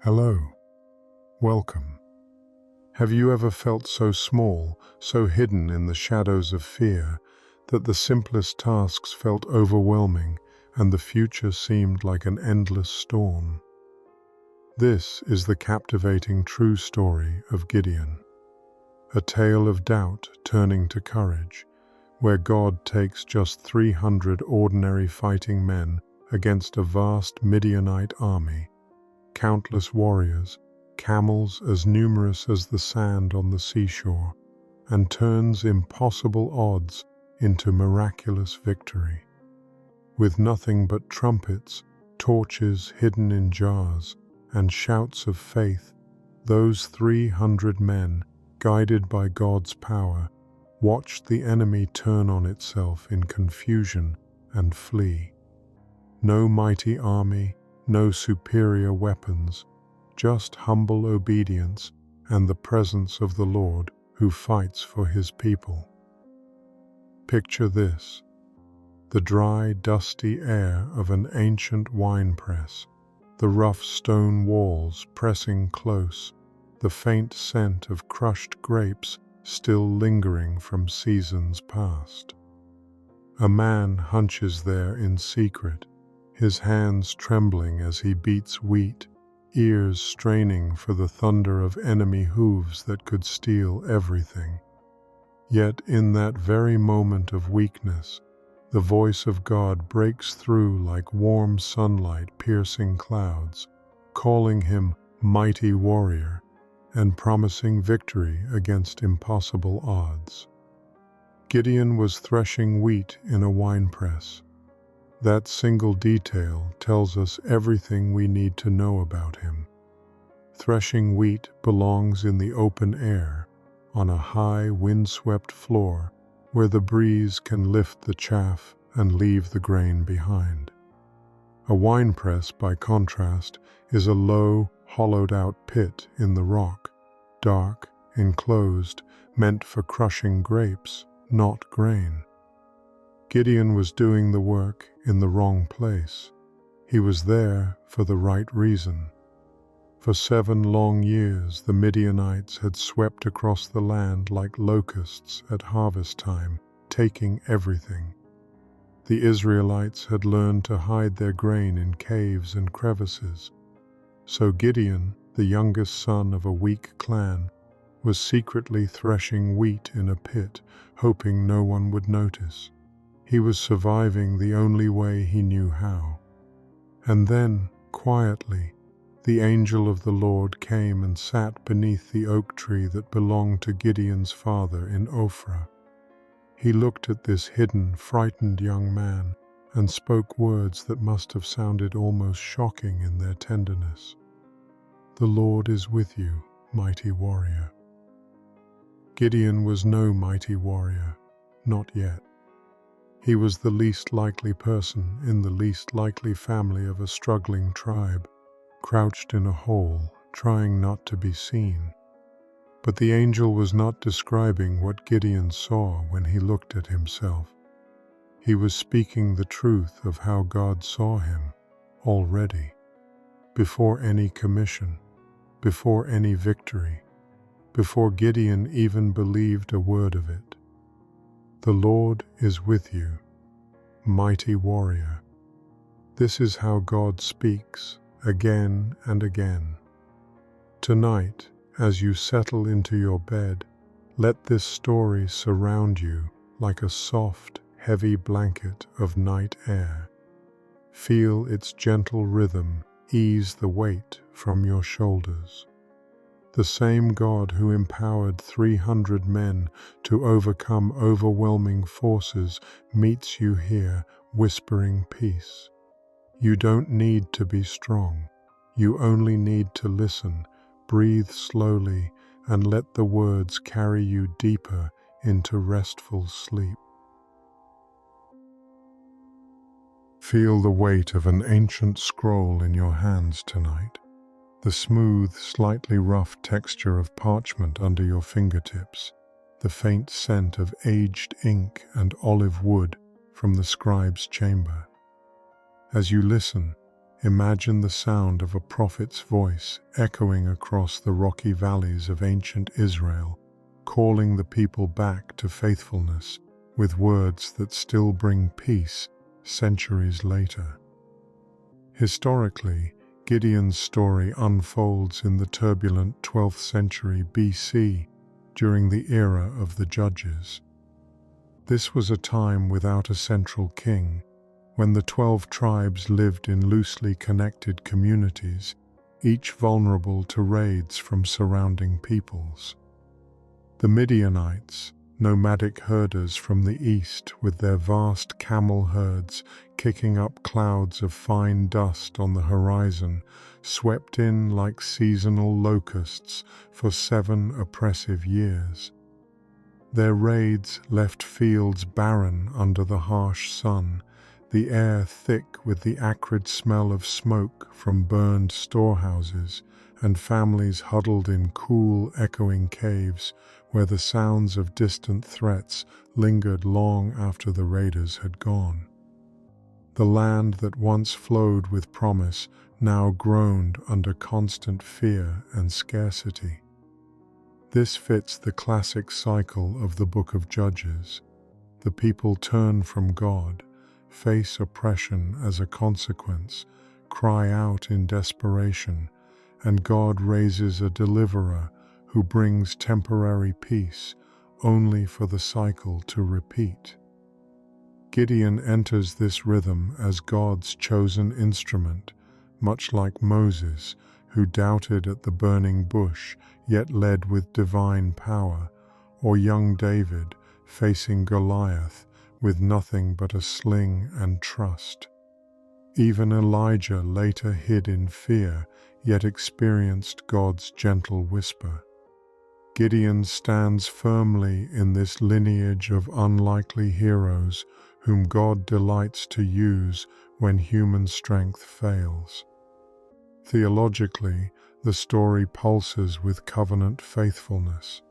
Hello, welcome. Have you ever felt so small, so hidden in the shadows of fear, that the simplest tasks felt overwhelming and the future seemed like an endless storm? This is the captivating true story of Gideon, a tale of doubt turning to courage, where God takes just 300 ordinary fighting men against a vast Midianite army, countless warriors, camels as numerous as the sand on the seashore, and turns impossible odds into miraculous victory. With nothing but trumpets, torches hidden in jars, and shouts of faith, those 300 men, guided by God's power, watched the enemy turn on itself in confusion and flee. No mighty army, no superior weapons, just humble obedience and the presence of the Lord who fights for his people. Picture this: the dry, dusty air of an ancient winepress, the rough stone walls pressing close, the faint scent of crushed grapes still lingering from seasons past. A man hunches there in secret, his hands trembling as he beats wheat, ears straining for the thunder of enemy hooves that could steal everything. Yet in that very moment of weakness, the voice of God breaks through like warm sunlight piercing clouds, calling him mighty warrior and promising victory against impossible odds. Gideon was threshing wheat in a winepress. That single detail tells us everything we need to know about him. Threshing wheat belongs in the open air, on a high, wind-swept floor where the breeze can lift the chaff and leave the grain behind. A winepress, by contrast, is a low, hollowed-out pit in the rock, dark, enclosed, meant for crushing grapes, not grain. Gideon was doing the work in the wrong place. He was there for the right reason. For 7 long years, the Midianites had swept across the land like locusts at harvest time, taking everything. The Israelites had learned to hide their grain in caves and crevices. So Gideon, the youngest son of a weak clan, was secretly threshing wheat in a pit, hoping no one would notice. He was surviving the only way he knew how. And then, quietly, the angel of the Lord came and sat beneath the oak tree that belonged to Gideon's father in Ophrah. He looked at this hidden, frightened young man and spoke words that must have sounded almost shocking in their tenderness. "The Lord is with you, mighty warrior." Gideon was no mighty warrior, not yet. He was the least likely person in the least likely family of a struggling tribe, crouched in a hole, trying not to be seen. But the angel was not describing what Gideon saw when he looked at himself. He was speaking the truth of how God saw him, already, before any commission, before any victory, before Gideon even believed a word of it. "The Lord is with you, mighty warrior." This is how God speaks again and again. Tonight, as you settle into your bed, let this story surround you like a soft, heavy blanket of night air. Feel its gentle rhythm ease the weight from your shoulders. The same God who empowered 300 men to overcome overwhelming forces meets you here, whispering peace. You don't need to be strong. You only need to listen, breathe slowly, and let the words carry you deeper into restful sleep. Feel the weight of an ancient scroll in your hands tonight. The smooth, slightly rough texture of parchment under your fingertips, the faint scent of aged ink and olive wood from the scribe's chamber. As you listen, Imagine the sound of a prophet's voice echoing across the rocky valleys of ancient Israel, calling the people back to faithfulness with words that still bring peace centuries later. Historically, Gideon's story unfolds in the turbulent 12th century BC during the era of the Judges. This was a time without a central king, when the 12 tribes lived in loosely connected communities, each vulnerable to raids from surrounding peoples. The Midianites, nomadic herders from the east with their vast camel herds kicking up clouds of fine dust on the horizon, swept in like seasonal locusts for 7 oppressive years. Their raids left fields barren under the harsh sun, the air thick with the acrid smell of smoke from burned storehouses, and families huddled in cool, echoing caves where the sounds of distant threats lingered long after the raiders had gone. The land that once flowed with promise now groaned under constant fear and scarcity. This fits the classic cycle of the Book of Judges. The people turn from God, face oppression as a consequence, cry out in desperation, and God raises a deliverer who brings temporary peace only for the cycle to repeat. Gideon enters this rhythm as God's chosen instrument, much like Moses, who doubted at the burning bush yet led with divine power, or young David facing Goliath with nothing but a sling and trust. Even Elijah later hid in fear, yet experienced God's gentle whisper. Gideon stands firmly in this lineage of unlikely heroes whom God delights to use when human strength fails. Theologically, the story pulses with covenant faithfulness.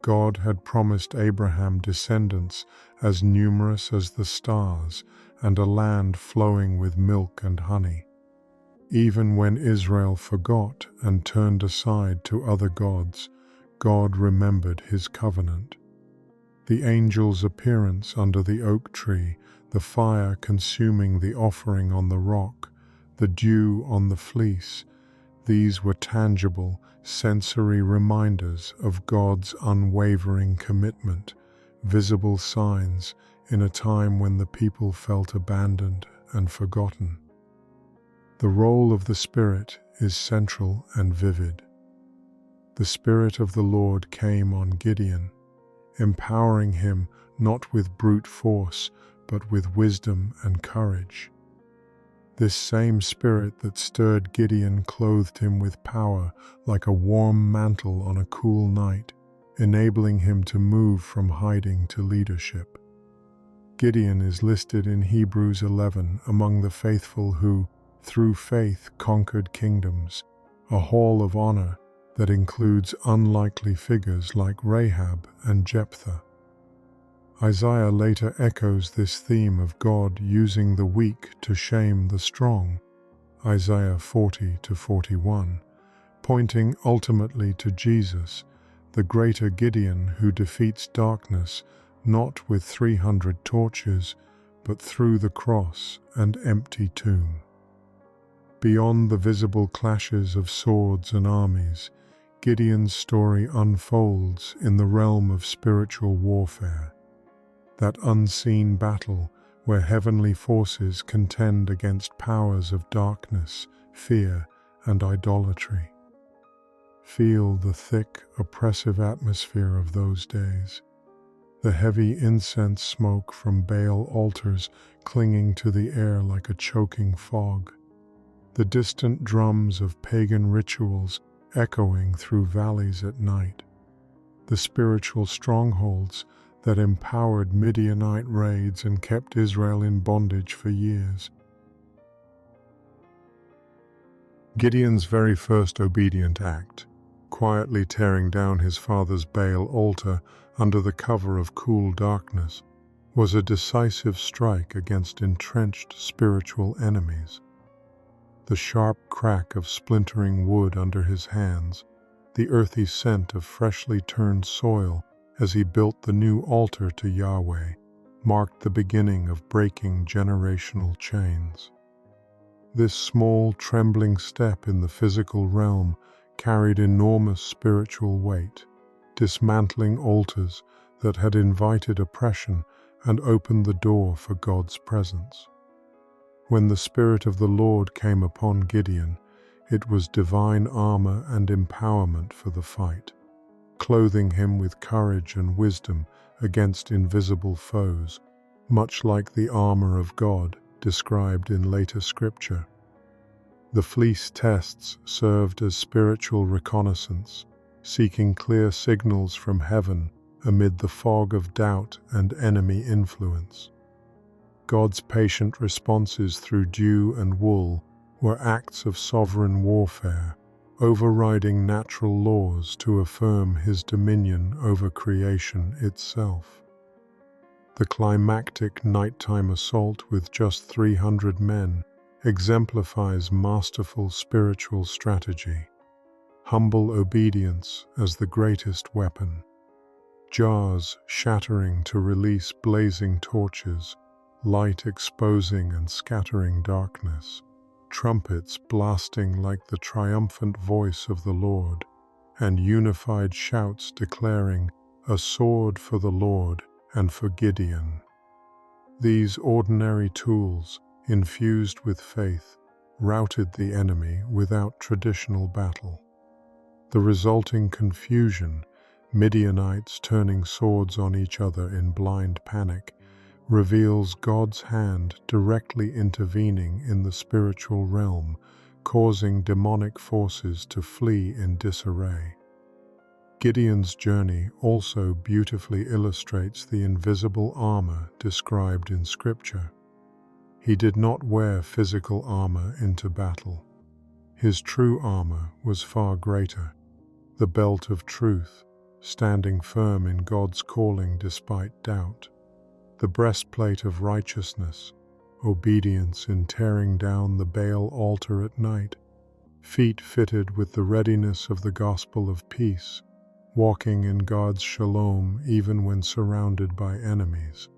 God had promised Abraham descendants as numerous as the stars and a land flowing with milk and honey. Even when Israel forgot and turned aside to other gods, God remembered his covenant. The angel's appearance under the oak tree, the fire consuming the offering on the rock, the dew on the fleece, these were tangible, sensory reminders of God's unwavering commitment, visible signs in a time when the people felt abandoned and forgotten. The role of the Spirit is central and vivid. The Spirit of the Lord came on Gideon, empowering him not with brute force, but with wisdom and courage. This same Spirit that stirred Gideon clothed him with power like a warm mantle on a cool night, enabling him to move from hiding to leadership. Gideon is listed in Hebrews 11 among the faithful who, through faith, conquered kingdoms, a hall of honor that includes unlikely figures like Rahab and Jephthah. Isaiah later echoes this theme of God using the weak to shame the strong, Isaiah 40-41, pointing ultimately to Jesus, the greater Gideon who defeats darkness not with 300 torches, but through the cross and empty tomb. Beyond the visible clashes of swords and armies, Gideon's story unfolds in the realm of spiritual warfare, that unseen battle where heavenly forces contend against powers of darkness, fear, and idolatry. Feel the thick, oppressive atmosphere of those days, the heavy incense smoke from Baal altars clinging to the air like a choking fog, the distant drums of pagan rituals echoing through valleys at night, the spiritual strongholds that empowered Midianite raids and kept Israel in bondage for years. Gideon's very first obedient act, quietly tearing down his father's Baal altar under the cover of cool darkness, was a decisive strike against entrenched spiritual enemies. the sharp crack of splintering wood under his hands, the earthy scent of freshly turned soil as he built the new altar to Yahweh, marked the beginning of breaking generational chains. This small, trembling step in the physical realm carried enormous spiritual weight, dismantling altars that had invited oppression and opened the door for God's presence. When the Spirit of the Lord came upon Gideon, it was divine armor and empowerment for the fight, clothing him with courage and wisdom against invisible foes, much like the armor of God described in later scripture. The fleece tests served as spiritual reconnaissance, seeking clear signals from heaven amid the fog of doubt and enemy influence. God's patient responses through dew and wool were acts of sovereign warfare, overriding natural laws to affirm his dominion over creation itself. The climactic nighttime assault with just 300 men exemplifies masterful spiritual strategy, humble obedience as the greatest weapon, jars shattering to release blazing torches, light exposing and scattering darkness, trumpets blasting like the triumphant voice of the Lord, and unified shouts declaring, "A sword for the Lord and for Gideon." These ordinary tools, infused with faith, routed the enemy without traditional battle. The resulting confusion, Midianites turning swords on each other in blind panic, reveals God's hand directly intervening in the spiritual realm, causing demonic forces to flee in disarray. Gideon's journey also beautifully illustrates the invisible armor described in Scripture. He did not wear physical armor into battle. His true armor was far greater, the belt of truth, standing firm in God's calling despite doubt, the breastplate of righteousness, obedience in tearing down the Baal altar at night, feet fitted with the readiness of the gospel of peace, walking in God's shalom even when surrounded by enemies,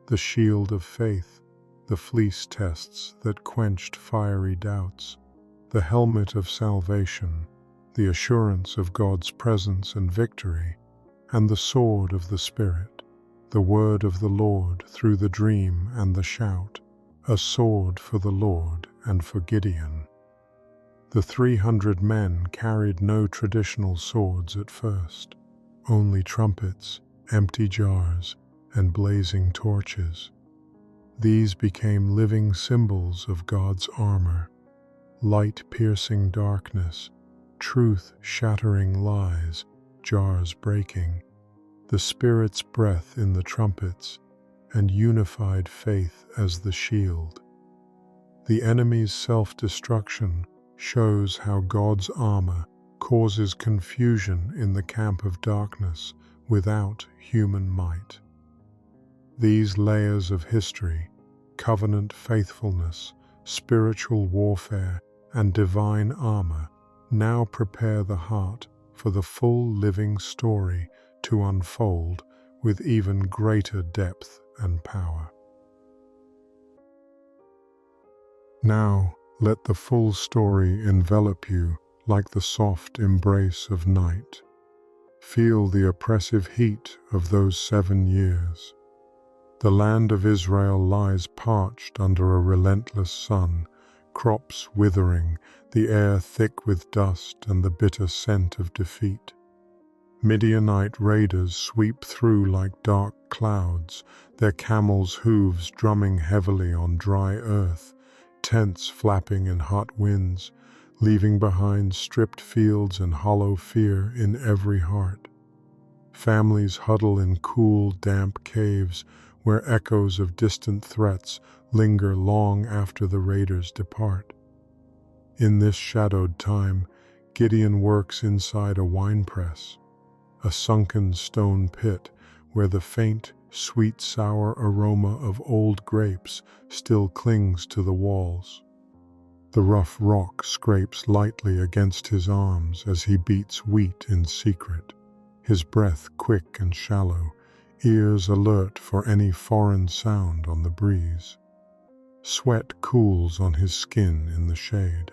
the shield of faith, the fleece tests that quenched fiery doubts, the helmet of salvation, the assurance of God's presence and victory, and the sword of the Spirit, the word of the Lord through the dream and the shout, a sword for the Lord and for Gideon. The 300 men carried no traditional swords at first, only trumpets, empty jars, and blazing torches. These became living symbols of God's armor, light piercing darkness, truth shattering lies, jars breaking, the Spirit's breath in the trumpets, and unified faith as the shield. The enemy's self-destruction shows how God's armor causes confusion in the camp of darkness without human might. These layers of history, covenant faithfulness, spiritual warfare, and divine armor now prepare the heart for the full living story to unfold with even greater depth and power. Now, let the full story envelop you like the soft embrace of night. Feel the oppressive heat of those 7 years. The land of Israel lies parched under a relentless sun, crops withering, the air thick with dust and the bitter scent of defeat. Midianite raiders sweep through like dark clouds, their camels' hooves drumming heavily on dry earth, tents flapping in hot winds, leaving behind stripped fields and hollow fear in every heart. Families huddle in cool, damp caves where echoes of distant threats linger long after the raiders depart. In this shadowed time, Gideon works inside a winepress, a sunken stone pit where the faint, sweet, sour aroma of old grapes still clings to the walls. The rough rock scrapes lightly against his arms as he beats wheat in secret, his breath quick and shallow, ears alert for any foreign sound on the breeze. Sweat cools on his skin in the shade.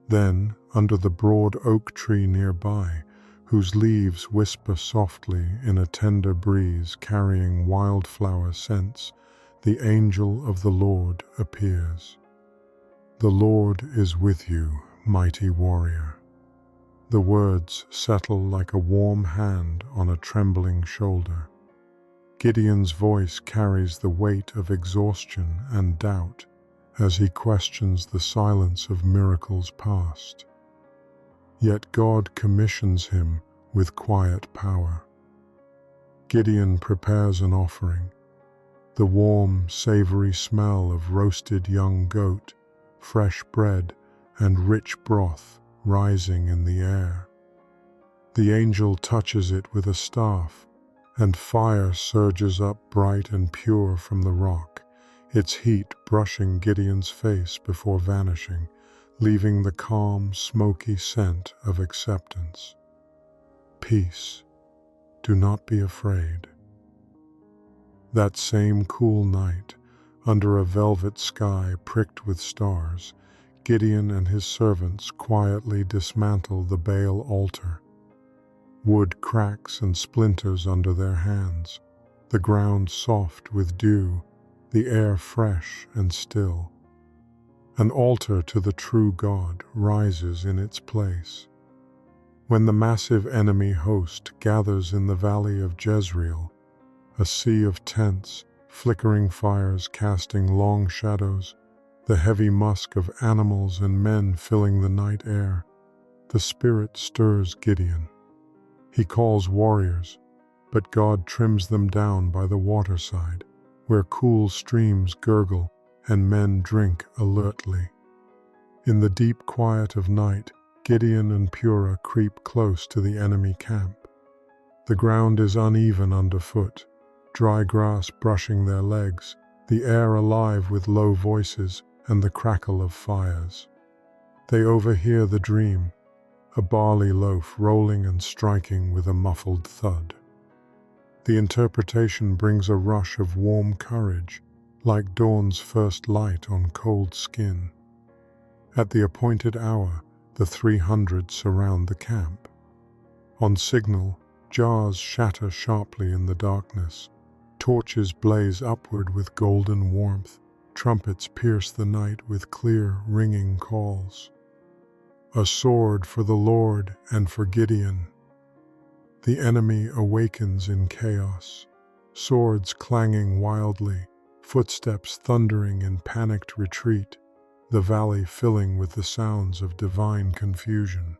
Then, under the broad oak tree nearby, whose leaves whisper softly in a tender breeze carrying wildflower scents, the angel of the Lord appears. "The Lord is with you, mighty warrior." The words settle like a warm hand on a trembling shoulder. Gideon's voice carries the weight of exhaustion and doubt as he questions the silence of miracles past. Yet God commissions him with quiet power. Gideon prepares an offering, the warm, savory smell of roasted young goat, fresh bread, and rich broth rising in the air. The angel touches it with a staff, and fire surges up bright and pure from the rock, its heat brushing Gideon's face before vanishing, leaving the calm, smoky scent of acceptance. Peace. Do not be afraid. That same cool night, under a velvet sky pricked with stars, Gideon and his servants quietly dismantle the Baal altar. Wood cracks and splinters under their hands, the ground soft with dew, the air fresh and still. An altar to the true God rises in its place. When the massive enemy host gathers in the valley of Jezreel, a sea of tents, flickering fires casting long shadows, the heavy musk of animals and men filling the night air, the Spirit stirs Gideon. He calls warriors, but God trims them down by the waterside, where cool streams gurgle and men drink alertly. In the deep quiet of night, Gideon and Purah creep close to the enemy camp. The ground is uneven underfoot, dry grass brushing their legs, the air alive with low voices and the crackle of fires. They overhear the dream, a barley loaf rolling and striking with a muffled thud. The interpretation brings a rush of warm courage, like dawn's first light on cold skin. At the appointed hour, the 300 surround the camp. On signal, jars shatter sharply in the darkness. Torches blaze upward with golden warmth. Trumpets pierce the night with clear, ringing calls. A sword for the Lord and for Gideon. The enemy awakens in chaos, swords clanging wildly, footsteps thundering in panicked retreat, the valley filling with the sounds of divine confusion.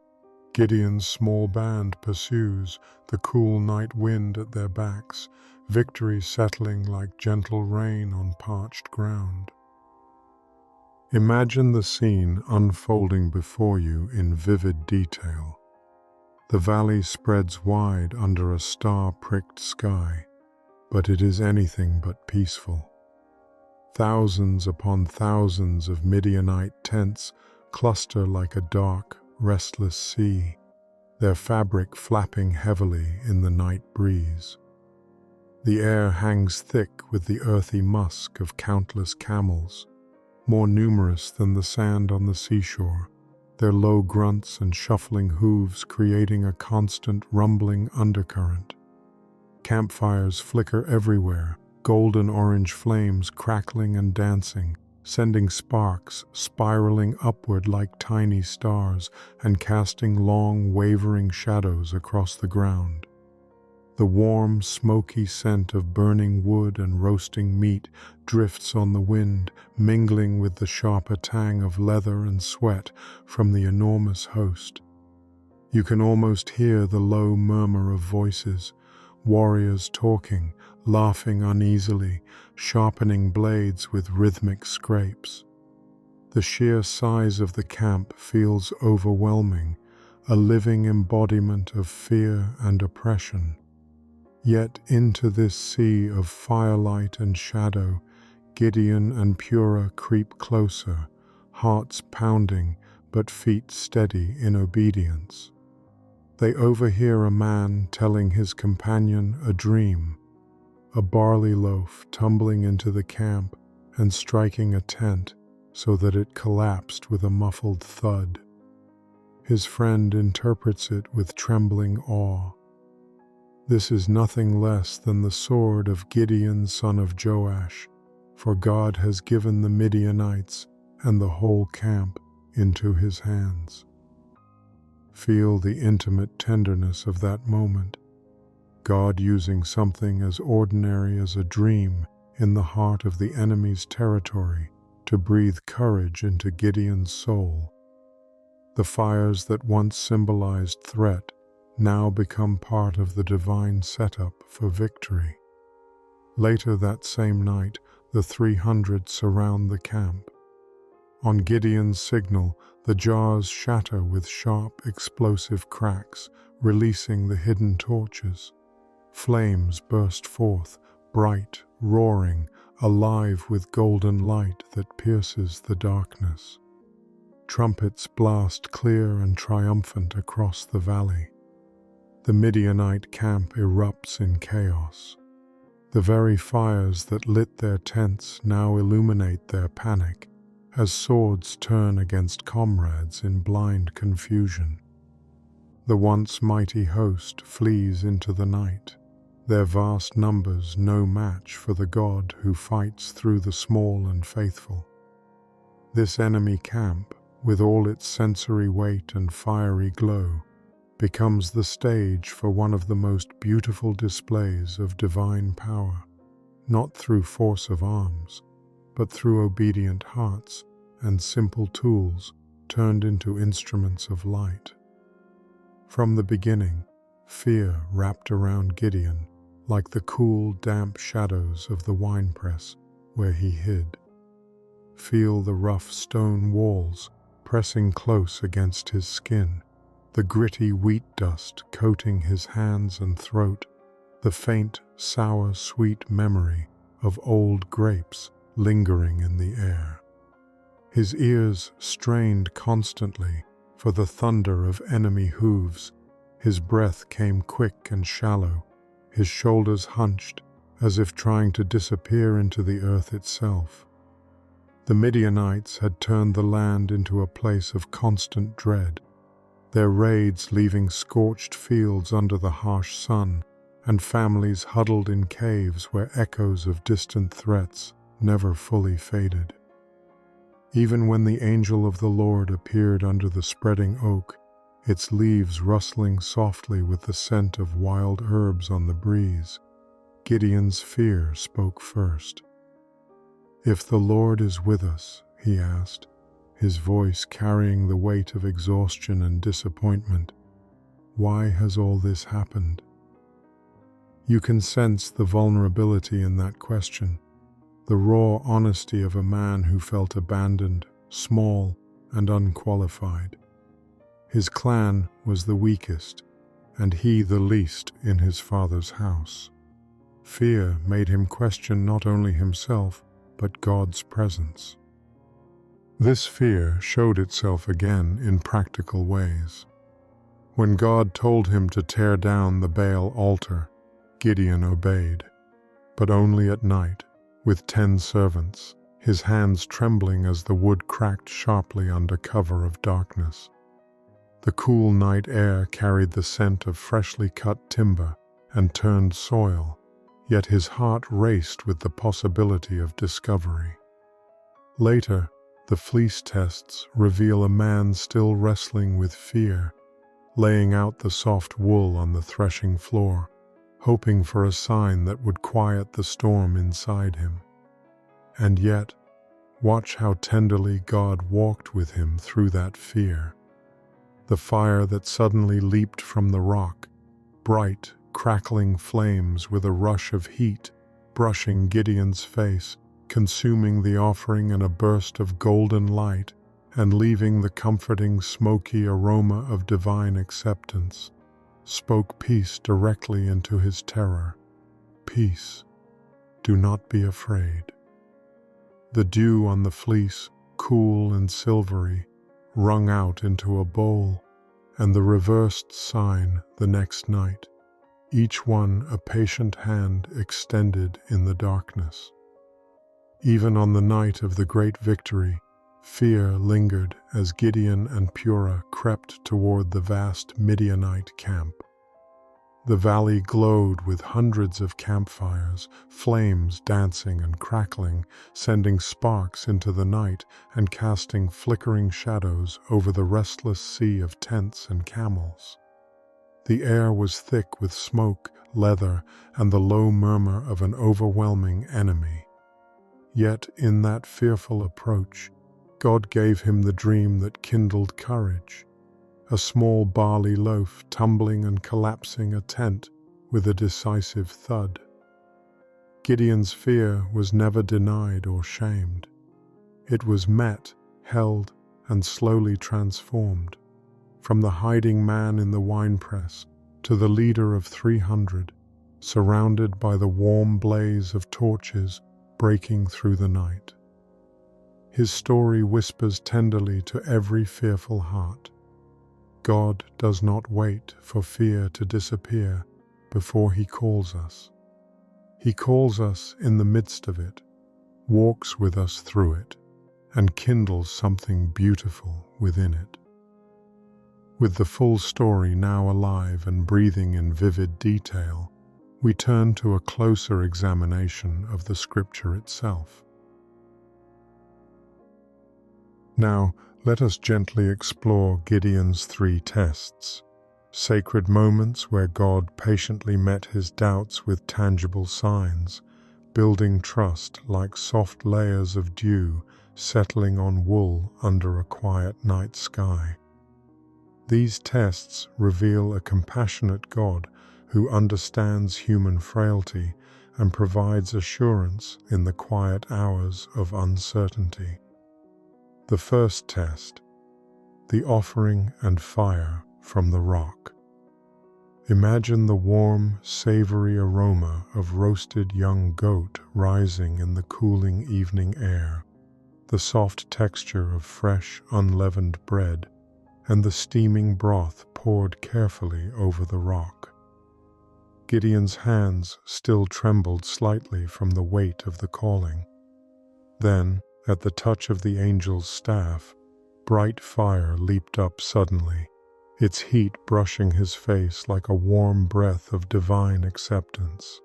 Gideon's small band pursues, the cool night wind at their backs, victory settling like gentle rain on parched ground. Imagine the scene unfolding before you in vivid detail. The valley spreads wide under a star-pricked sky, but it is anything but peaceful. Thousands upon thousands of Midianite tents cluster like a dark, restless sea, their fabric flapping heavily in the night breeze. The air hangs thick with the earthy musk of countless camels, more numerous than the sand on the seashore, their low grunts and shuffling hooves creating a constant rumbling undercurrent. Campfires flicker everywhere, golden orange flames crackling and dancing, sending sparks spiraling upward like tiny stars and casting long, wavering shadows across the ground. The warm, smoky scent of burning wood and roasting meat drifts on the wind, mingling with the sharper tang of leather and sweat from the enormous host. You can almost hear the low murmur of voices, warriors talking, laughing uneasily, sharpening blades with rhythmic scrapes. The sheer size of the camp feels overwhelming, a living embodiment of fear and oppression. Yet into this sea of firelight and shadow, Gideon and Purah creep closer, hearts pounding but feet steady in obedience. They overhear a man telling his companion a dream, a barley loaf tumbling into the camp and striking a tent so that it collapsed with a muffled thud. His friend interprets it with trembling awe. This is nothing less than the sword of Gideon, son of Joash, for God has given the Midianites and the whole camp into his hands. Feel the intimate tenderness of that moment. God using something as ordinary as a dream in the heart of the enemy's territory to breathe courage into Gideon's soul. The fires that once symbolized threat now become part of the divine setup for victory. Later that same night, the 300 surround the camp. On Gideon's signal, the jars shatter with sharp, explosive cracks, releasing the hidden torches. Flames burst forth, bright, roaring, alive with golden light that pierces the darkness. Trumpets blast clear and triumphant across the valley. The Midianite camp erupts in chaos. The very fires that lit their tents now illuminate their panic, as swords turn against comrades in blind confusion. The once mighty host flees into the night, their vast numbers no match for the God who fights through the small and faithful. This enemy camp, with all its sensory weight and fiery glow, becomes the stage for one of the most beautiful displays of divine power, not through force of arms, but through obedient hearts and simple tools turned into instruments of light. From the beginning, fear wrapped around Gideon like the cool, damp shadows of the winepress where he hid. Feel the rough stone walls pressing close against his skin, the gritty wheat dust coating his hands and throat, the faint, sour, sweet memory of old grapes lingering in the air. His ears strained constantly for the thunder of enemy hooves. His breath came quick and shallow, his shoulders hunched as if trying to disappear into the earth itself. The Midianites had turned the land into a place of constant dread, their raids leaving scorched fields under the harsh sun and families huddled in caves where echoes of distant threats never fully faded. Even when the angel of the Lord appeared under the spreading oak, its leaves rustling softly with the scent of wild herbs on the breeze, Gideon's fear spoke first. "If the Lord is with us," he asked, his voice carrying the weight of exhaustion and disappointment, "why has all this happened?" You can sense the vulnerability in that question, the raw honesty of a man who felt abandoned, small, and unqualified. His clan was the weakest, and he the least in his father's house. Fear made him question not only himself, but God's presence. This fear showed itself again in practical ways. When God told him to tear down the Baal altar, Gideon obeyed, but only at night, with 10 servants, his hands trembling as the wood cracked sharply under cover of darkness. The cool night air carried the scent of freshly cut timber and turned soil, yet his heart raced with the possibility of discovery. Later, the fleece tests reveal a man still wrestling with fear, laying out the soft wool on the threshing floor, hoping for a sign that would quiet the storm inside him. And yet, watch how tenderly God walked with him through that fear. The fire that suddenly leaped from the rock, bright, crackling flames with a rush of heat, brushing Gideon's face, consuming the offering in a burst of golden light, and leaving the comforting, smoky aroma of divine acceptance, spoke peace directly into his terror. "Peace. Do not be afraid." The dew on the fleece cool and silvery, wrung out into a bowl, and the reversed sign the next night, each one a patient hand extended in the darkness. Even on the night of the great victory, fear lingered as Gideon and Purah crept toward the vast Midianite camp. The valley glowed with hundreds of campfires, flames dancing and crackling, sending sparks into the night and casting flickering shadows over the restless sea of tents and camels. The air was thick with smoke, leather, and the low murmur of an overwhelming enemy. Yet in that fearful approach, God gave him the dream that kindled courage. A small barley loaf tumbling and collapsing a tent with a decisive thud. Gideon's fear was never denied or shamed. It was met, held, and slowly transformed. From the hiding man in the winepress to the leader of 300, surrounded by the warm blaze of torches breaking through the night. His story whispers tenderly to every fearful heart. God does not wait for fear to disappear before He calls us. He calls us in the midst of it, walks with us through it, and kindles something beautiful within it. With the full story now alive and breathing in vivid detail, we turn to a closer examination of the scripture itself. Now, let us gently explore Gideon's 3 tests, sacred moments where God patiently met his doubts with tangible signs, building trust like soft layers of dew settling on wool under a quiet night sky. These tests reveal a compassionate God who understands human frailty and provides assurance in the quiet hours of uncertainty. The first test, the offering and fire from the rock. Imagine the warm, savory aroma of roasted young goat rising in the cooling evening air, the soft texture of fresh, unleavened bread, and the steaming broth poured carefully over the rock. Gideon's hands still trembled slightly from the weight of the calling. Then, at the touch of the angel's staff, bright fire leaped up suddenly, its heat brushing his face like a warm breath of divine acceptance.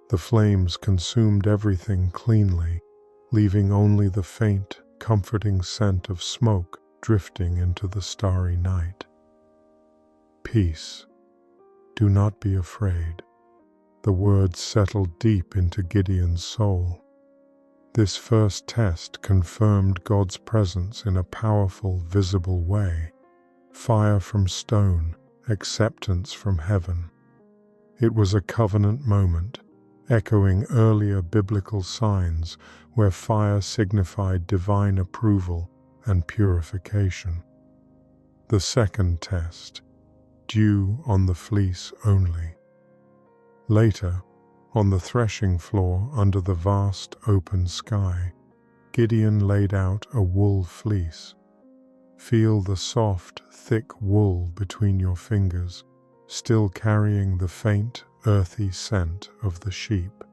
The flames consumed everything cleanly, leaving only the faint, comforting scent of smoke drifting into the starry night. Peace. Do not be afraid. The words settled deep into Gideon's soul. This first test confirmed God's presence in a powerful, visible way. Fire from stone, acceptance from heaven. It was a covenant moment, echoing earlier biblical signs where fire signified divine approval and purification. The second test, dew on the fleece only. Later, on the threshing floor under the vast open sky, Gideon laid out a wool fleece. Feel the soft, thick wool between your fingers, still carrying the faint, earthy scent of the sheep.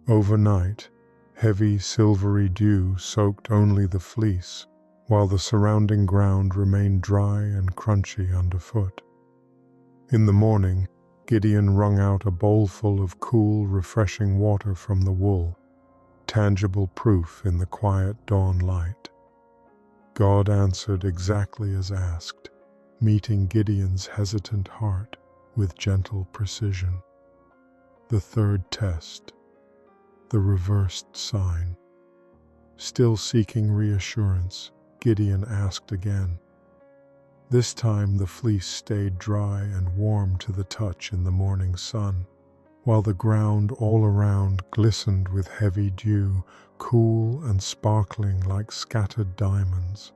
Overnight, heavy silvery dew soaked only the fleece, while the surrounding ground remained dry and crunchy underfoot. In the morning, Gideon wrung out a bowlful of cool, refreshing water from the wool, tangible proof in the quiet dawn light. God answered exactly as asked, meeting Gideon's hesitant heart with gentle precision. The third test, the reversed sign. Still seeking reassurance, Gideon asked again. This time the fleece stayed dry and warm to the touch in the morning sun, while the ground all around glistened with heavy dew, cool and sparkling like scattered diamonds.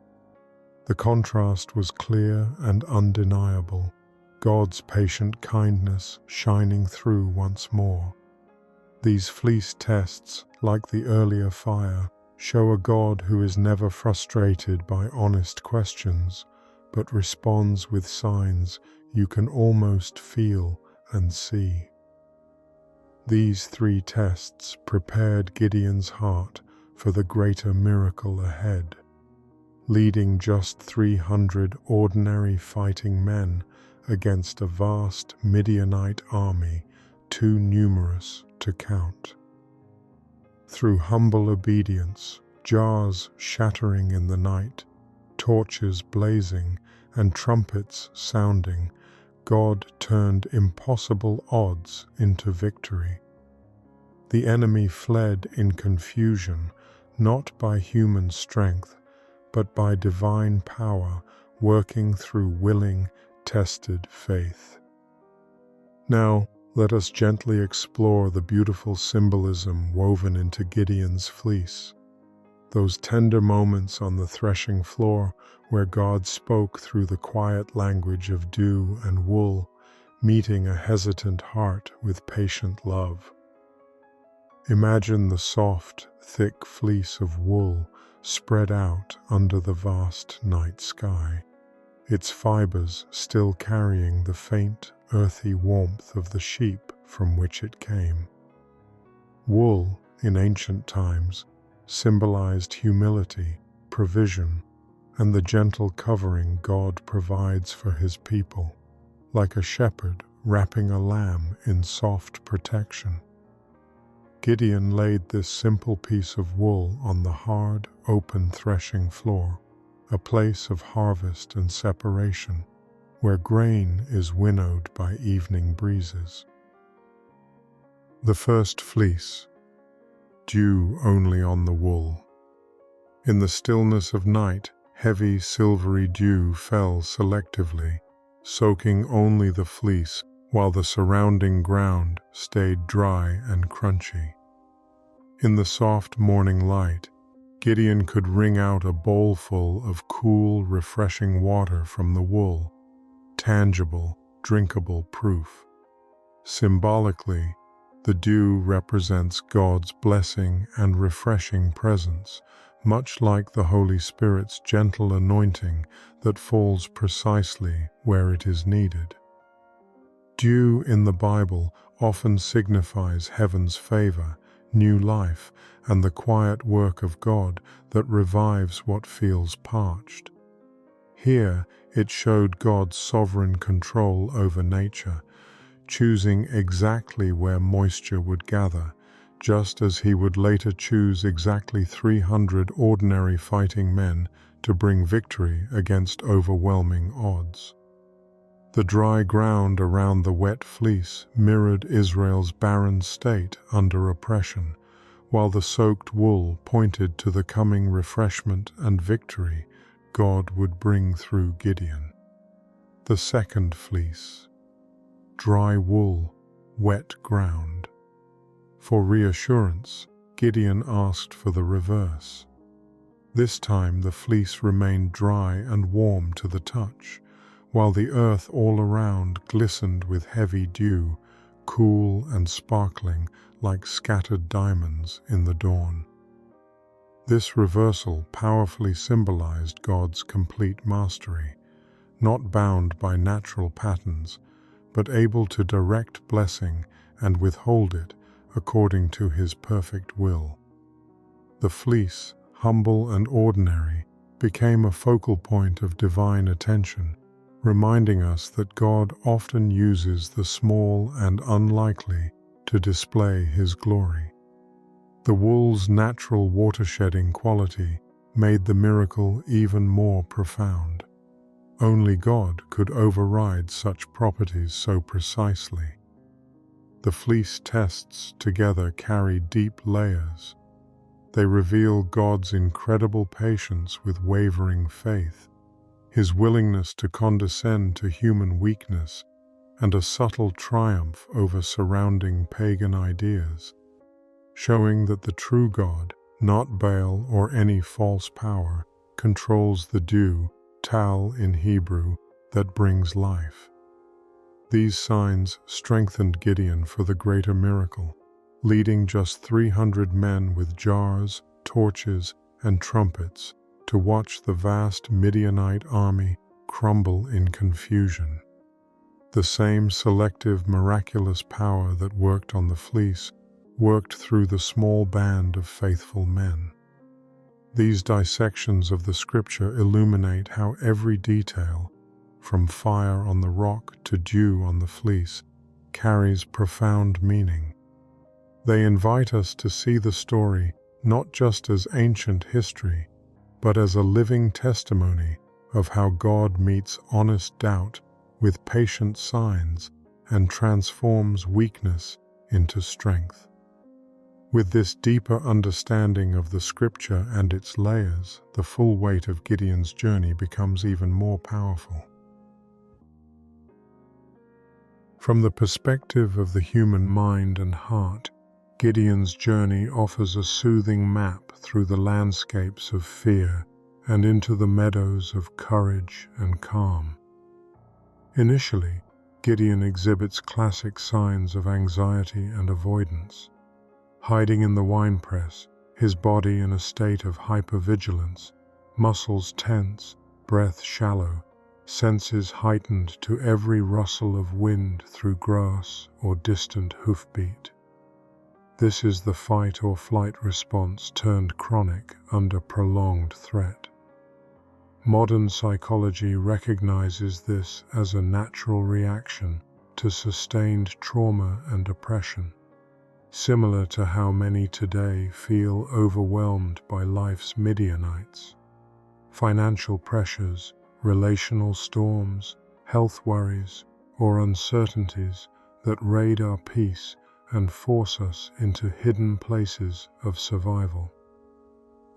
The contrast was clear and undeniable, God's patient kindness shining through once more. These fleece tests, like the earlier fire, show a God who is never frustrated by honest questions, but responds with signs you can almost feel and see. These three tests prepared Gideon's heart for the greater miracle ahead, leading just 300 ordinary fighting men against a vast Midianite army too numerous to count. Through humble obedience, jars shattering in the night, torches blazing, and trumpets sounding, God turned impossible odds into victory. The enemy fled in confusion, not by human strength, but by divine power working through willing, tested faith. Now, let us gently explore the beautiful symbolism woven into Gideon's fleece. Those tender moments on the threshing floor where God spoke through the quiet language of dew and wool, meeting a hesitant heart with patient love. Imagine the soft, thick fleece of wool spread out under the vast night sky, its fibers still carrying the faint, earthy warmth of the sheep from which it came. Wool, in ancient times, symbolized humility, provision, and the gentle covering God provides for his people, like a shepherd wrapping a lamb in soft protection. Gideon laid this simple piece of wool on the hard, open threshing floor, a place of harvest and separation, where grain is winnowed by evening breezes. The first fleece, dew only on the wool. In the stillness of night, heavy silvery dew fell selectively, soaking only the fleece while the surrounding ground stayed dry and crunchy. In the soft morning light, Gideon could wring out a bowlful of cool, refreshing water from the wool, tangible, drinkable proof. Symbolically, the dew represents God's blessing and refreshing presence, much like the Holy Spirit's gentle anointing that falls precisely where it is needed. Dew in the Bible often signifies heaven's favor, new life, and the quiet work of God that revives what feels parched. Here, it showed God's sovereign control over nature, choosing exactly where moisture would gather, just as he would later choose exactly 300 ordinary fighting men to bring victory against overwhelming odds. The dry ground around the wet fleece mirrored Israel's barren state under oppression, while the soaked wool pointed to the coming refreshment and victory God would bring through Gideon. The second fleece, dry wool, wet ground. For reassurance, Gideon asked for the reverse. This time the fleece remained dry and warm to the touch, while the earth all around glistened with heavy dew, cool and sparkling like scattered diamonds in the dawn. This reversal powerfully symbolized God's complete mastery, not bound by natural patterns, but able to direct blessing and withhold it according to his perfect will. The fleece, humble and ordinary, became a focal point of divine attention, reminding us that God often uses the small and unlikely to display his glory. The wool's natural water-shedding quality made the miracle even more profound. Only God could override such properties so precisely. The fleece tests together carry deep layers. They reveal God's incredible patience with wavering faith, his willingness to condescend to human weakness, and a subtle triumph over surrounding pagan ideas, showing that the true God, not Baal or any false power, controls the dew, tal in Hebrew, that brings life. These signs strengthened Gideon for the greater miracle, leading just 300 men with jars, torches, and trumpets to watch the vast Midianite army crumble in confusion. The same selective, miraculous power that worked on the fleece worked through the small band of faithful men. These dissections of the scripture illuminate how every detail, from fire on the rock to dew on the fleece, carries profound meaning. They invite us to see the story not just as ancient history, but as a living testimony of how God meets honest doubt with patient signs and transforms weakness into strength. With this deeper understanding of the scripture and its layers, the full weight of Gideon's journey becomes even more powerful. From the perspective of the human mind and heart, Gideon's journey offers a soothing map through the landscapes of fear and into the meadows of courage and calm. Initially, Gideon exhibits classic signs of anxiety and avoidance. Hiding in the winepress, his body in a state of hypervigilance, muscles tense, breath shallow, senses heightened to every rustle of wind through grass or distant hoofbeat. This is the fight or flight response turned chronic under prolonged threat. Modern psychology recognizes this as a natural reaction to sustained trauma and oppression, similar to how many today feel overwhelmed by life's Midianites. Financial pressures, relational storms, health worries, or uncertainties that raid our peace and force us into hidden places of survival.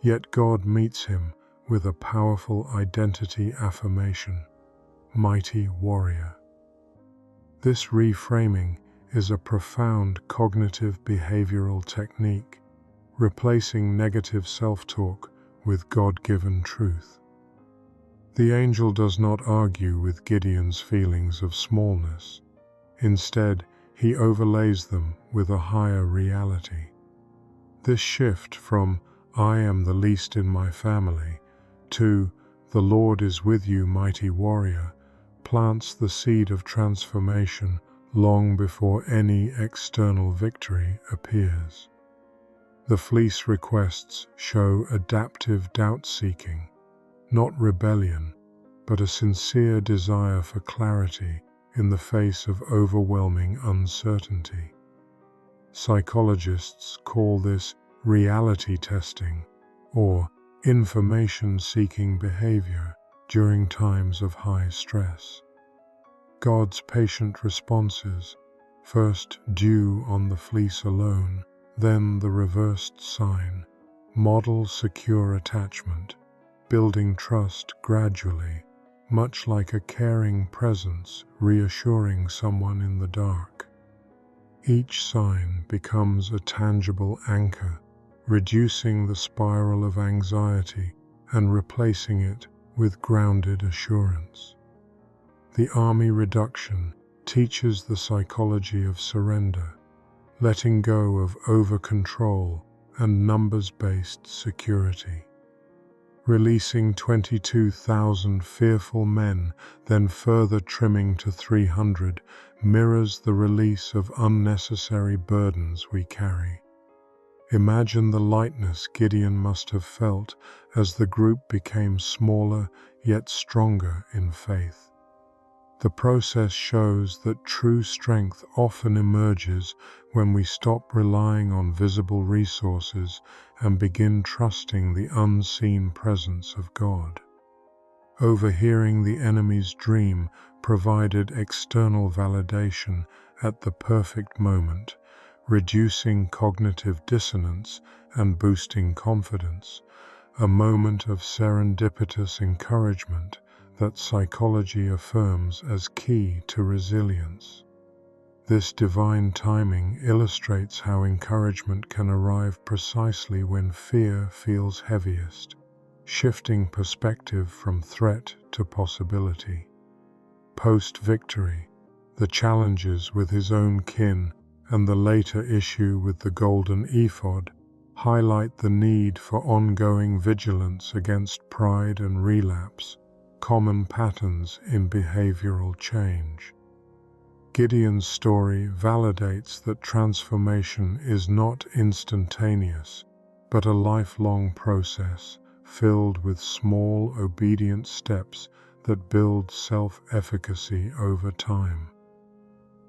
Yet God meets him with a powerful identity affirmation, mighty warrior. This reframing is a profound cognitive behavioral technique, replacing negative self-talk with God-given truth. The angel does not argue with Gideon's feelings of smallness. Instead, he overlays them with a higher reality. This shift from "I am the least in my family" to "The Lord is with you, mighty warrior," plants the seed of transformation long before any external victory appears. The fleece requests show adaptive doubt-seeking, not rebellion, but a sincere desire for clarity in the face of overwhelming uncertainty. Psychologists call this reality testing or information-seeking behavior during times of high stress. God's patient responses, first dew on the fleece alone, then the reversed sign, model secure attachment, building trust gradually, much like a caring presence reassuring someone in the dark. Each sign becomes a tangible anchor, reducing the spiral of anxiety and replacing it with grounded assurance. The army reduction teaches the psychology of surrender, letting go of over-control and numbers-based security. Releasing 22,000 fearful men, then further trimming to 300, mirrors the release of unnecessary burdens we carry. Imagine the lightness Gideon must have felt as the group became smaller yet stronger in faith. The process shows that true strength often emerges when we stop relying on visible resources and begin trusting the unseen presence of God. Overhearing the enemy's dream provided external validation at the perfect moment, reducing cognitive dissonance and boosting confidence, a moment of serendipitous encouragement that psychology affirms as key to resilience. This divine timing illustrates how encouragement can arrive precisely when fear feels heaviest, shifting perspective from threat to possibility. Post-victory, the challenges with his own kin and the later issue with the golden ephod highlight the need for ongoing vigilance against pride and relapse, common patterns in behavioral change. Gideon's story validates that transformation is not instantaneous, but a lifelong process filled with small, obedient steps that build self-efficacy over time.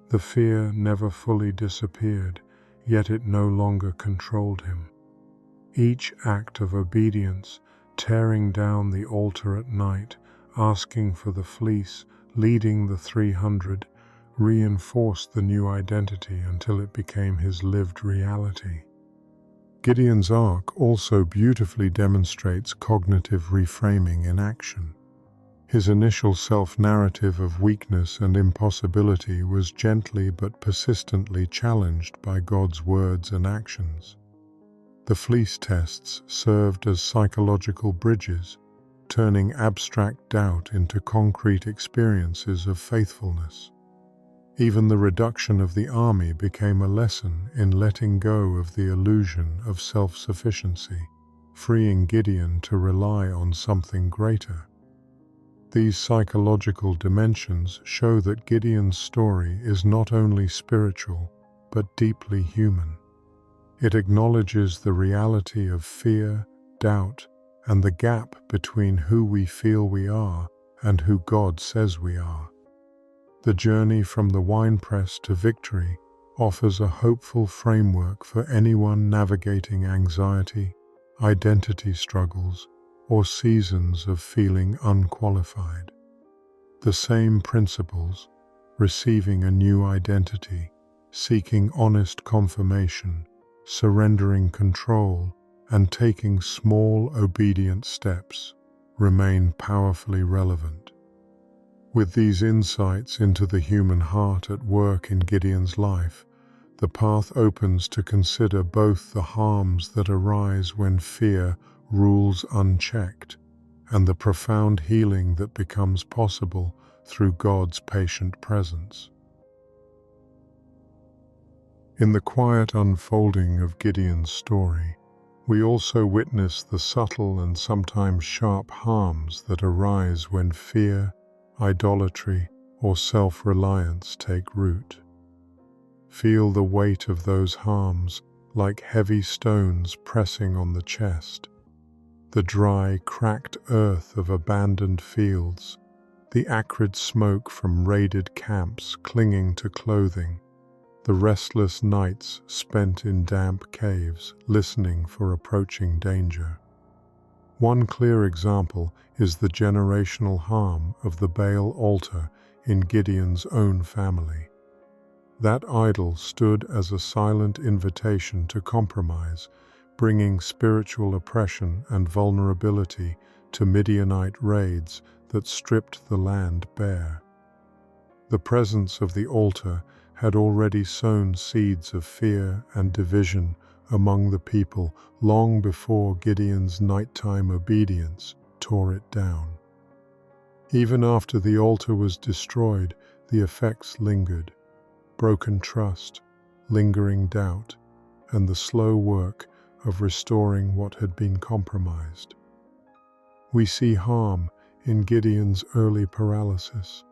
The fear never fully disappeared, yet it no longer controlled him. Each act of obedience, tearing down the altar at night, asking for the fleece, leading the 300, reinforced the new identity until it became his lived reality. Gideon's arc also beautifully demonstrates cognitive reframing in action. His initial self-narrative of weakness and impossibility was gently but persistently challenged by God's words and actions. The fleece tests served as psychological bridges, turning abstract doubt into concrete experiences of faithfulness. Even the reduction of the army became a lesson in letting go of the illusion of self-sufficiency, freeing Gideon to rely on something greater. These psychological dimensions show that Gideon's story is not only spiritual, but deeply human. It acknowledges the reality of fear, doubt, and the gap between who we feel we are and who God says we are. The journey from the winepress to victory offers a hopeful framework for anyone navigating anxiety, identity struggles, or seasons of feeling unqualified. The same principles, receiving a new identity, seeking honest confirmation, surrendering control, and taking small obedient steps, remain powerfully relevant. With these insights into the human heart at work in Gideon's life, the path opens to consider both the harms that arise when fear rules unchecked and the profound healing that becomes possible through God's patient presence. In the quiet unfolding of Gideon's story, we also witness the subtle and sometimes sharp harms that arise when fear, idolatry, or self-reliance take root. Feel the weight of those harms like heavy stones pressing on the chest. The dry, cracked earth of abandoned fields, the acrid smoke from raided camps clinging to clothing, the restless nights spent in damp caves listening for approaching danger. One clear example is the generational harm of the Baal altar in Gideon's own family. That idol stood as a silent invitation to compromise, bringing spiritual oppression and vulnerability to Midianite raids that stripped the land bare. The presence of the altar had already sown seeds of fear and division among the people long before Gideon's nighttime obedience tore it down. Even after the altar was destroyed, the effects lingered: broken trust, lingering doubt, and the slow work of restoring what had been compromised. We see harm in Gideon's early paralysis,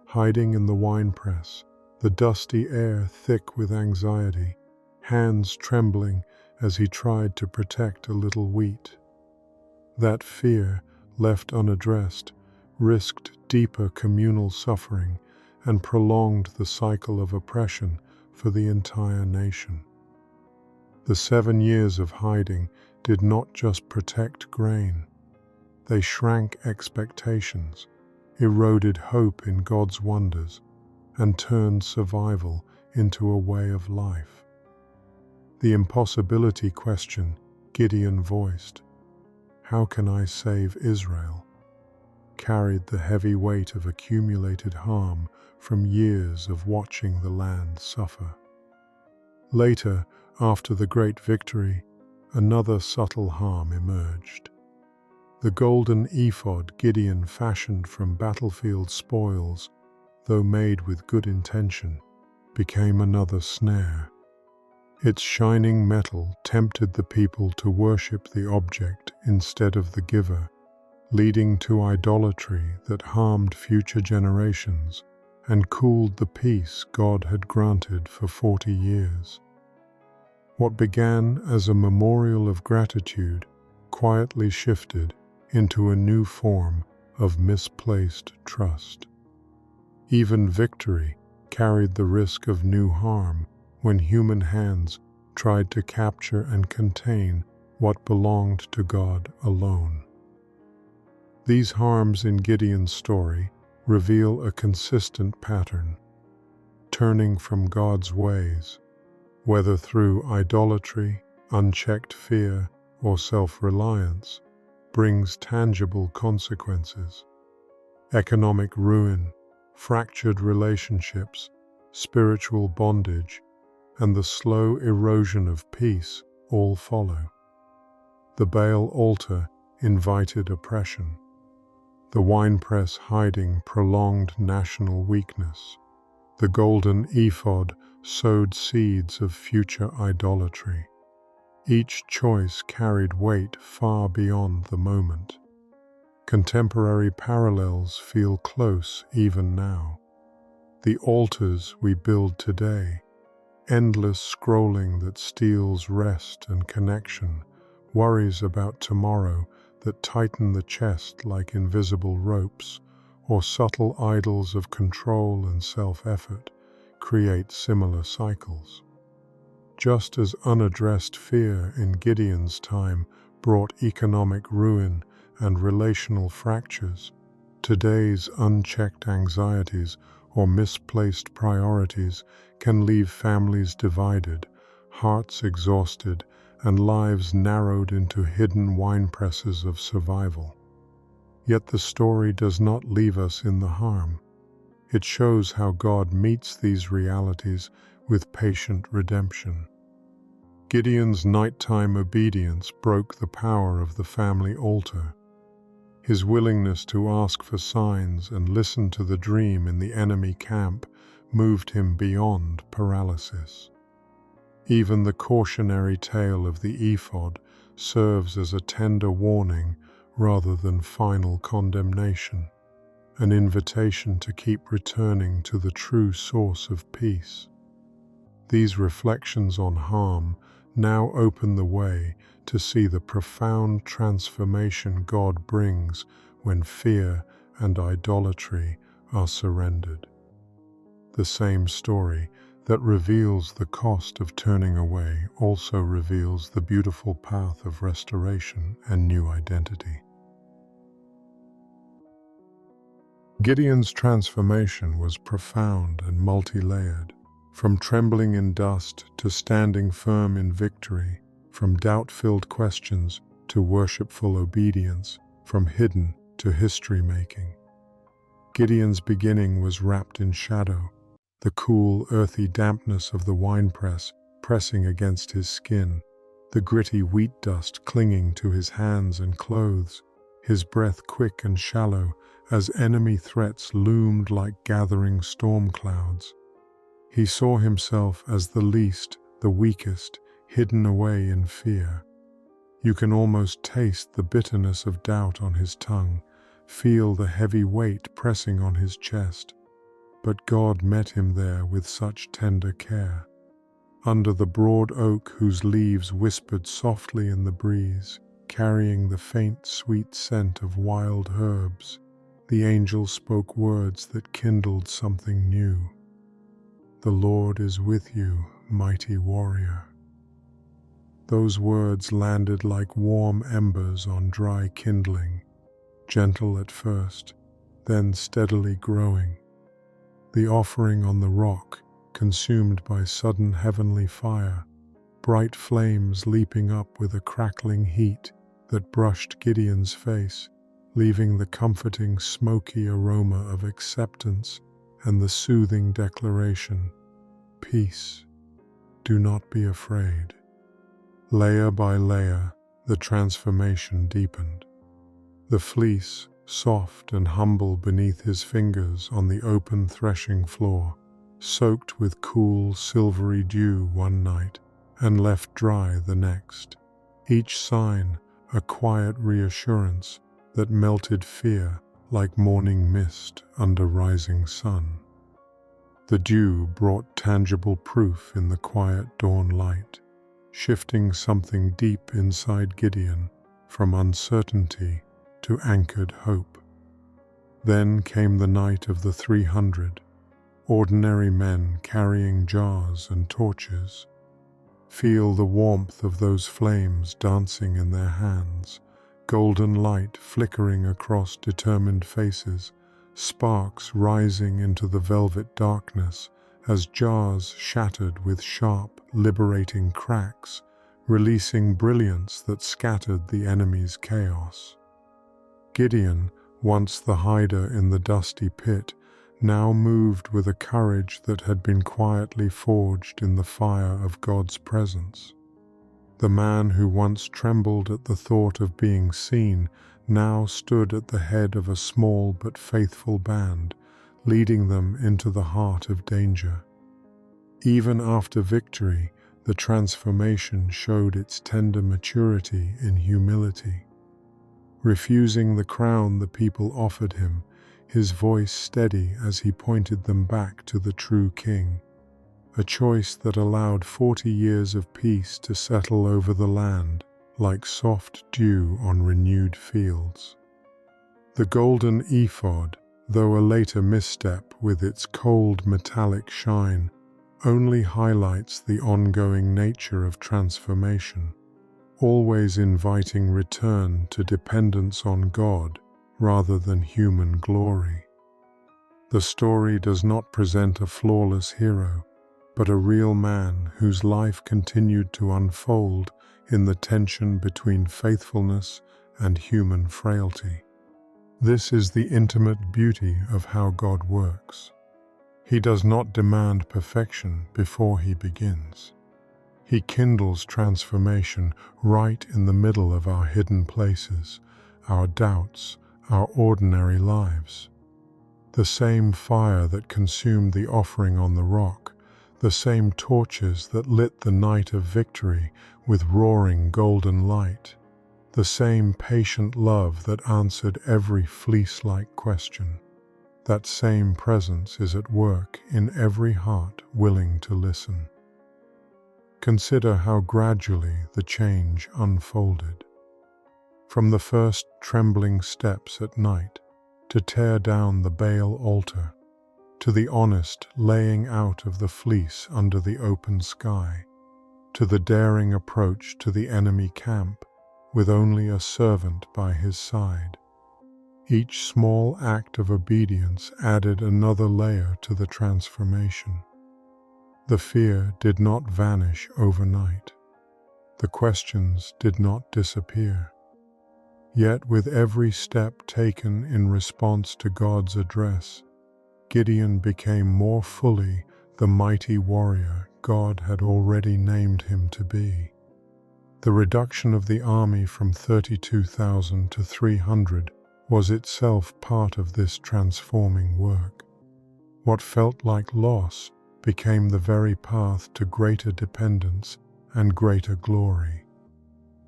hiding in the winepress, the dusty air thick with anxiety, hands trembling as he tried to protect a little wheat. That fear, left unaddressed, risked deeper communal suffering and prolonged the cycle of oppression for the entire nation. The 7 years of hiding did not just protect grain. They shrank expectations, eroded hope in God's wonders, and turned survival into a way of life. The impossibility question Gideon voiced, "How can I save Israel?" carried the heavy weight of accumulated harm from years of watching the land suffer. Later, after the great victory, another subtle harm emerged. The golden ephod Gideon fashioned from battlefield spoils, though made with good intention, became another snare. Its shining metal tempted the people to worship the object instead of the giver, leading to idolatry that harmed future generations and cooled the peace God had granted for 40 years. What began as a memorial of gratitude quietly shifted into a new form of misplaced trust. Even victory carried the risk of new harm when human hands tried to capture and contain what belonged to God alone. These harms in Gideon's story reveal a consistent pattern. Turning from God's ways, whether through idolatry, unchecked fear, or self-reliance, brings tangible consequences. Economic ruin, fractured relationships, spiritual bondage, and the slow erosion of peace all follow. The Baal altar invited oppression. The winepress hiding prolonged national weakness. The golden ephod sowed seeds of future idolatry. Each choice carried weight far beyond the moment. Contemporary parallels feel close even now. The altars we build today, endless scrolling that steals rest and connection, worries about tomorrow that tighten the chest like invisible ropes, or subtle idols of control and self-effort, create similar cycles. Just as unaddressed fear in Gideon's time brought economic ruin and relational fractures, today's unchecked anxieties or misplaced priorities can leave families divided, hearts exhausted, and lives narrowed into hidden winepresses of survival. Yet the story does not leave us in the harm. It shows how God meets these realities with patient redemption. Gideon's nighttime obedience broke the power of the family altar. His willingness to ask for signs and listen to the dream in the enemy camp moved him beyond paralysis. Even the cautionary tale of the ephod serves as a tender warning rather than final condemnation, an invitation to keep returning to the true source of peace. These reflections on harm now open the way to see the profound transformation God brings when fear and idolatry are surrendered. The same story that reveals the cost of turning away also reveals the beautiful path of restoration and new identity. Gideon's transformation was profound and multi-layered. From trembling in dust to standing firm in victory, from doubt-filled questions to worshipful obedience, from hidden to history-making. Gideon's beginning was wrapped in shadow, the cool, earthy dampness of the winepress pressing against his skin, the gritty wheat dust clinging to his hands and clothes, his breath quick and shallow as enemy threats loomed like gathering storm clouds. He saw himself as the least, the weakest, hidden away in fear. You can almost taste the bitterness of doubt on his tongue, feel the heavy weight pressing on his chest. But God met him there with such tender care. Under the broad oak whose leaves whispered softly in the breeze, carrying the faint, sweet scent of wild herbs, the angel spoke words that kindled something new. "The Lord is with you, mighty warrior." Those words landed like warm embers on dry kindling, gentle at first, then steadily growing. The offering on the rock, consumed by sudden heavenly fire, bright flames leaping up with a crackling heat that brushed Gideon's face, leaving the comforting smoky aroma of acceptance and the soothing declaration, "Peace, do not be afraid." Layer by layer, the transformation deepened. The fleece, soft and humble beneath his fingers on the open threshing floor, soaked with cool, silvery dew one night, and left dry the next. Each sign a quiet reassurance that melted fear like morning mist under rising sun. The dew brought tangible proof in the quiet dawn light, shifting something deep inside Gideon from uncertainty to anchored hope. Then came the night of the 300, ordinary men carrying jars and torches. Feel the warmth of those flames dancing in their hands, golden light flickering across determined faces, sparks rising into the velvet darkness as jars shattered with sharp, liberating cracks, releasing brilliance that scattered the enemy's chaos. Gideon, once the hider in the dusty pit, now moved with a courage that had been quietly forged in the fire of God's presence. The man who once trembled at the thought of being seen now stood at the head of a small but faithful band, leading them into the heart of danger. Even after victory, the transformation showed its tender maturity in humility. Refusing the crown the people offered him, his voice steady as he pointed them back to the true king, a choice that allowed 40 years of peace to settle over the land like soft dew on renewed fields. The golden ephod, though a later misstep with its cold metallic shine, only highlights the ongoing nature of transformation, always inviting return to dependence on God rather than human glory. The story does not present a flawless hero, but a real man whose life continued to unfold in the tension between faithfulness and human frailty. This is the intimate beauty of how God works. He does not demand perfection before he begins. He kindles transformation right in the middle of our hidden places, our doubts, our ordinary lives. The same fire that consumed the offering on the rock, the same torches that lit the night of victory with roaring golden light, the same patient love that answered every fleece-like question. That same presence is at work in every heart willing to listen. Consider how gradually the change unfolded. From the first trembling steps at night to tear down the Baal altar, to the honest laying out of the fleece under the open sky, to the daring approach to the enemy camp with only a servant by his side. Each small act of obedience added another layer to the transformation. The fear did not vanish overnight. The questions did not disappear. Yet with every step taken in response to God's address, Gideon became more fully the mighty warrior God had already named him to be. The reduction of the army from 32,000 to 300 was itself part of this transforming work. What felt like loss became the very path to greater dependence and greater glory.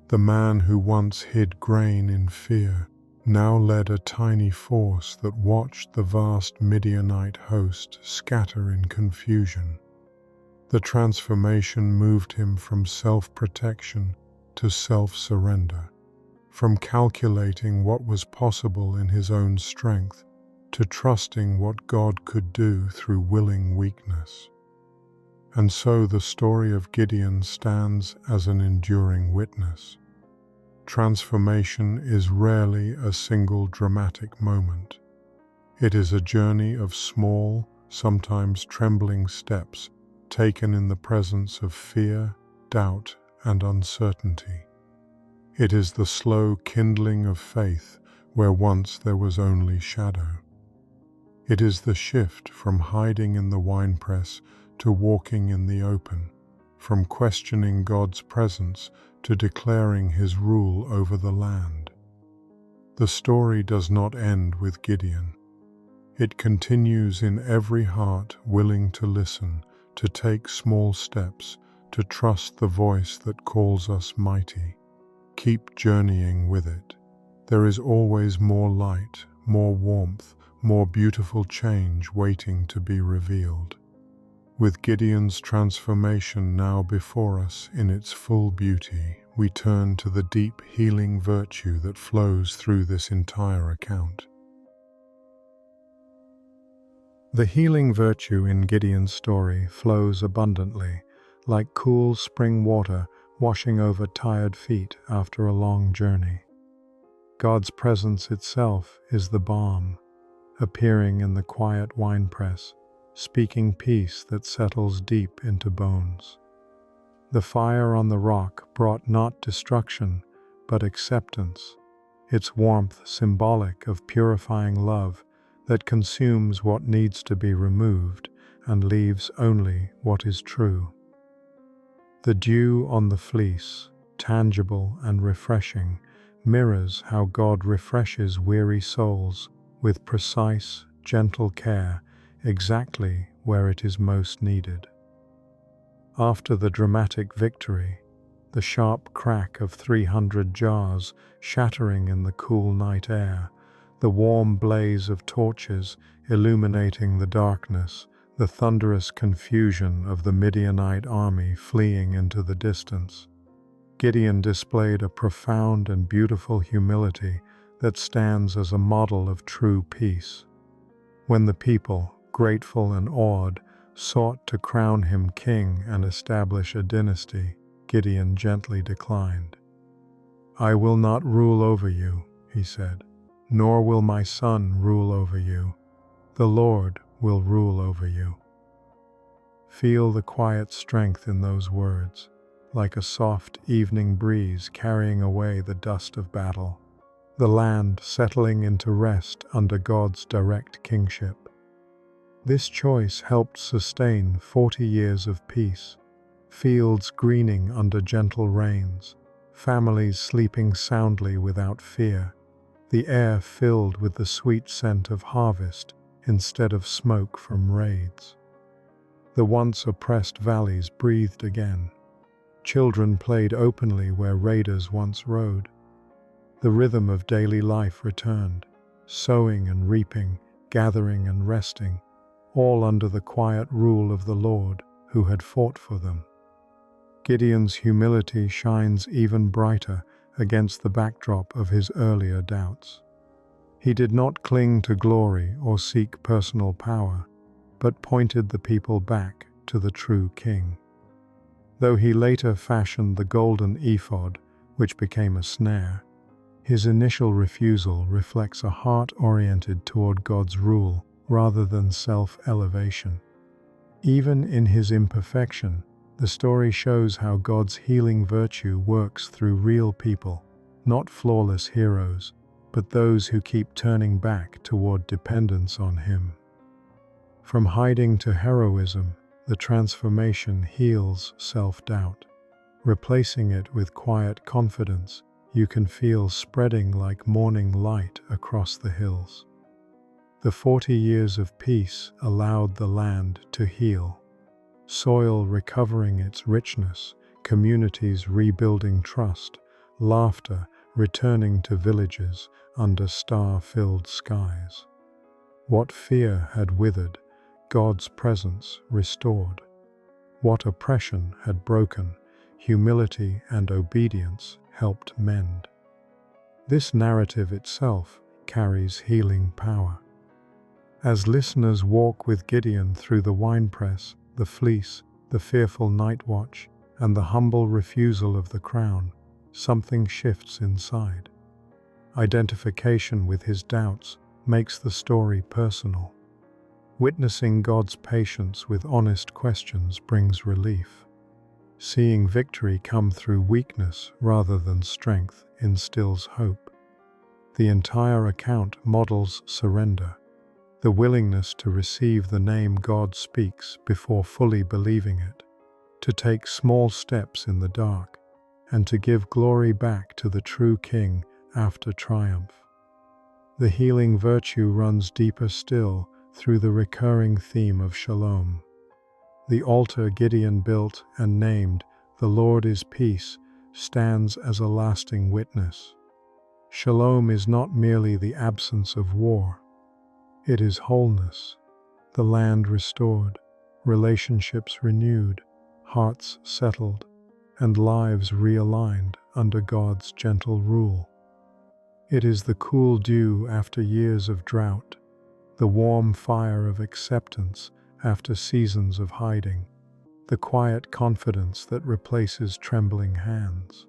The man who once hid grain in fear now led a tiny force that watched the vast Midianite host scatter in confusion. The transformation moved him from self-protection to self-surrender, from calculating what was possible in his own strength to trusting what God could do through willing weakness. And so the story of Gideon stands as an enduring witness. Transformation is rarely a single dramatic moment. It is a journey of small, sometimes trembling steps taken in the presence of fear, doubt, and uncertainty. It is the slow kindling of faith where once there was only shadow. It is the shift from hiding in the winepress to walking in the open, from questioning God's presence to declaring his rule over the land. The story does not end with Gideon. It continues in every heart willing to listen, to take small steps, to trust the voice that calls us mighty. Keep journeying with it. There is always more light, more warmth, more beautiful change waiting to be revealed. With Gideon's transformation now before us in its full beauty, we turn to the deep healing virtue that flows through this entire account. The healing virtue in Gideon's story flows abundantly, like cool spring water washing over tired feet after a long journey. God's presence itself is the balm, appearing in the quiet winepress, speaking peace that settles deep into bones. The fire on the rock brought not destruction, but acceptance, its warmth symbolic of purifying love that consumes what needs to be removed and leaves only what is true. The dew on the fleece, tangible and refreshing, mirrors how God refreshes weary souls with precise, gentle care exactly where it is most needed. After the dramatic victory, the sharp crack of 300 jars shattering in the cool night air, the warm blaze of torches illuminating the darkness, the thunderous confusion of the Midianite army fleeing into the distance, Gideon displayed a profound and beautiful humility that stands as a model of true peace. When the people, grateful and awed, sought to crown him king and establish a dynasty, Gideon gently declined. "I will not rule over you," he said, "nor will my son rule over you. The Lord will rule over you." Feel the quiet strength in those words, like a soft evening breeze carrying away the dust of battle, the land settling into rest under God's direct kingship. This choice helped sustain 40 years of peace, fields greening under gentle rains, families sleeping soundly without fear, the air filled with the sweet scent of harvest instead of smoke from raids. The once oppressed valleys breathed again. Children played openly where raiders once rode. The rhythm of daily life returned, sowing and reaping, gathering and resting, all under the quiet rule of the Lord who had fought for them. Gideon's humility shines even brighter against the backdrop of his earlier doubts. He did not cling to glory or seek personal power, but pointed the people back to the true king. Though he later fashioned the golden ephod, which became a snare, his initial refusal reflects a heart oriented toward God's rule rather than self-elevation. Even in his imperfection, the story shows how God's healing virtue works through real people, not flawless heroes, but those who keep turning back toward dependence on him. From hiding to heroism, the transformation heals self-doubt. Replacing it with quiet confidence, you can feel spreading like morning light across the hills. The 40 years of peace allowed the land to heal. Soil recovering its richness, communities rebuilding trust, laughter returning to villages under star-filled skies. What fear had withered, God's presence restored. What oppression had broken, humility and obedience helped mend. This narrative itself carries healing power. As listeners walk with Gideon through the winepress, the fleece, the fearful night watch, and the humble refusal of the crown, something shifts inside. Identification with his doubts makes the story personal. Witnessing God's patience with honest questions brings relief. Seeing victory come through weakness rather than strength instills hope. The entire account models surrender, the willingness to receive the name God speaks before fully believing it, to take small steps in the dark, and to give glory back to the true King after triumph. The healing virtue runs deeper still through the recurring theme of shalom. The altar Gideon built and named, "The Lord is Peace," stands as a lasting witness. Shalom is not merely the absence of war. It is wholeness, the land restored, relationships renewed, hearts settled, and lives realigned under God's gentle rule. It is the cool dew after years of drought, the warm fire of acceptance after seasons of hiding, the quiet confidence that replaces trembling hands.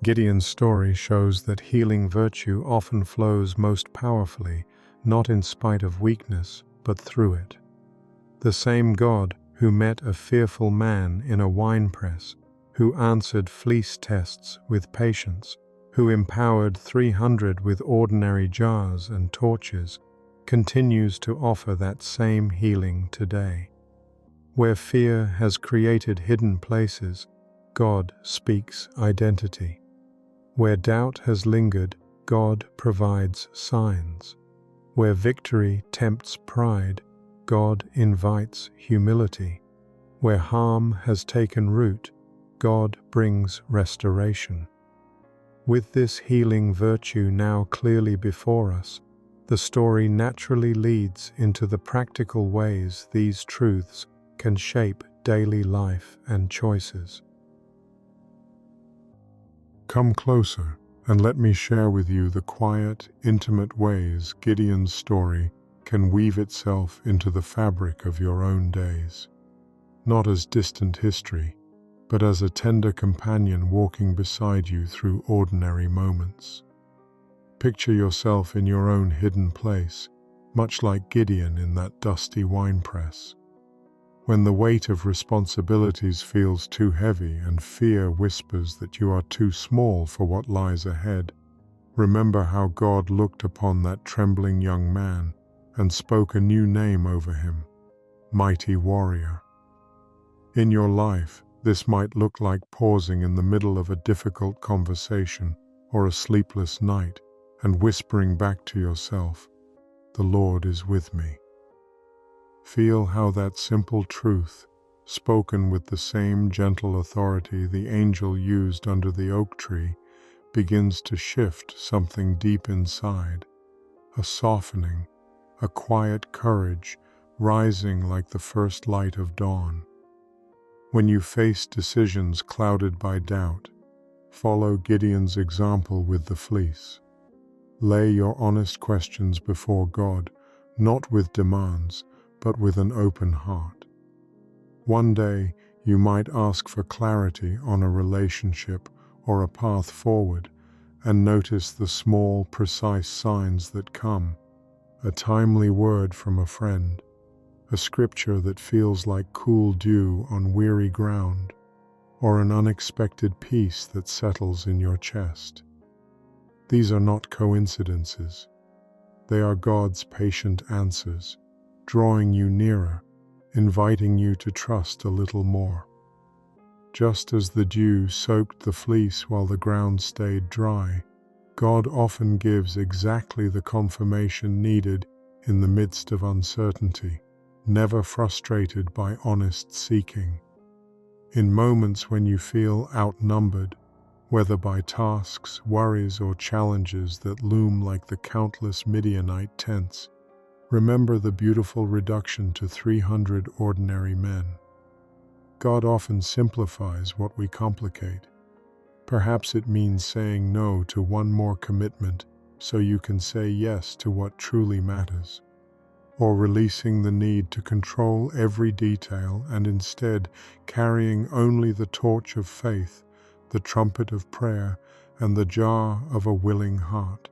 Gideon's story shows that healing virtue often flows most powerfully, not in spite of weakness, but through it. The same God who met a fearful man in a winepress, who answered fleece tests with patience, who empowered 300 with ordinary jars and torches, continues to offer that same healing today. Where fear has created hidden places, God speaks identity. Where doubt has lingered, God provides signs. Where victory tempts pride, God invites humility. Where harm has taken root, God brings restoration. With this healing virtue now clearly before us, the story naturally leads into the practical ways these truths can shape daily life and choices. Come closer and let me share with you the quiet, intimate ways Gideon's story can weave itself into the fabric of your own days. Not as distant history, but as a tender companion walking beside you through ordinary moments. Picture yourself in your own hidden place, much like Gideon in that dusty winepress. When the weight of responsibilities feels too heavy and fear whispers that you are too small for what lies ahead, remember how God looked upon that trembling young man and spoke a new name over him, Mighty Warrior. In your life, this might look like pausing in the middle of a difficult conversation or a sleepless night and whispering back to yourself, "The Lord is with me." Feel how that simple truth, spoken with the same gentle authority the angel used under the oak tree, begins to shift something deep inside, a softening, a quiet courage rising like the first light of dawn. When you face decisions clouded by doubt, follow Gideon's example with the fleece. Lay your honest questions before God, not with demands, but with an open heart. One day, you might ask for clarity on a relationship or a path forward, and notice the small, precise signs that come: a timely word from a friend, a scripture that feels like cool dew on weary ground, or an unexpected peace that settles in your chest. These are not coincidences. They are God's patient answers, drawing you nearer, inviting you to trust a little more. Just as the dew soaked the fleece while the ground stayed dry, God often gives exactly the confirmation needed in the midst of uncertainty, never frustrated by honest seeking. In moments when you feel outnumbered, whether by tasks, worries, or challenges that loom like the countless Midianite tents, remember the beautiful reduction to 300 ordinary men. God often simplifies what we complicate. Perhaps it means saying no to one more commitment so you can say yes to what truly matters, or releasing the need to control every detail and instead carrying only the torch of faith, the trumpet of prayer, and the jar of a willing heart.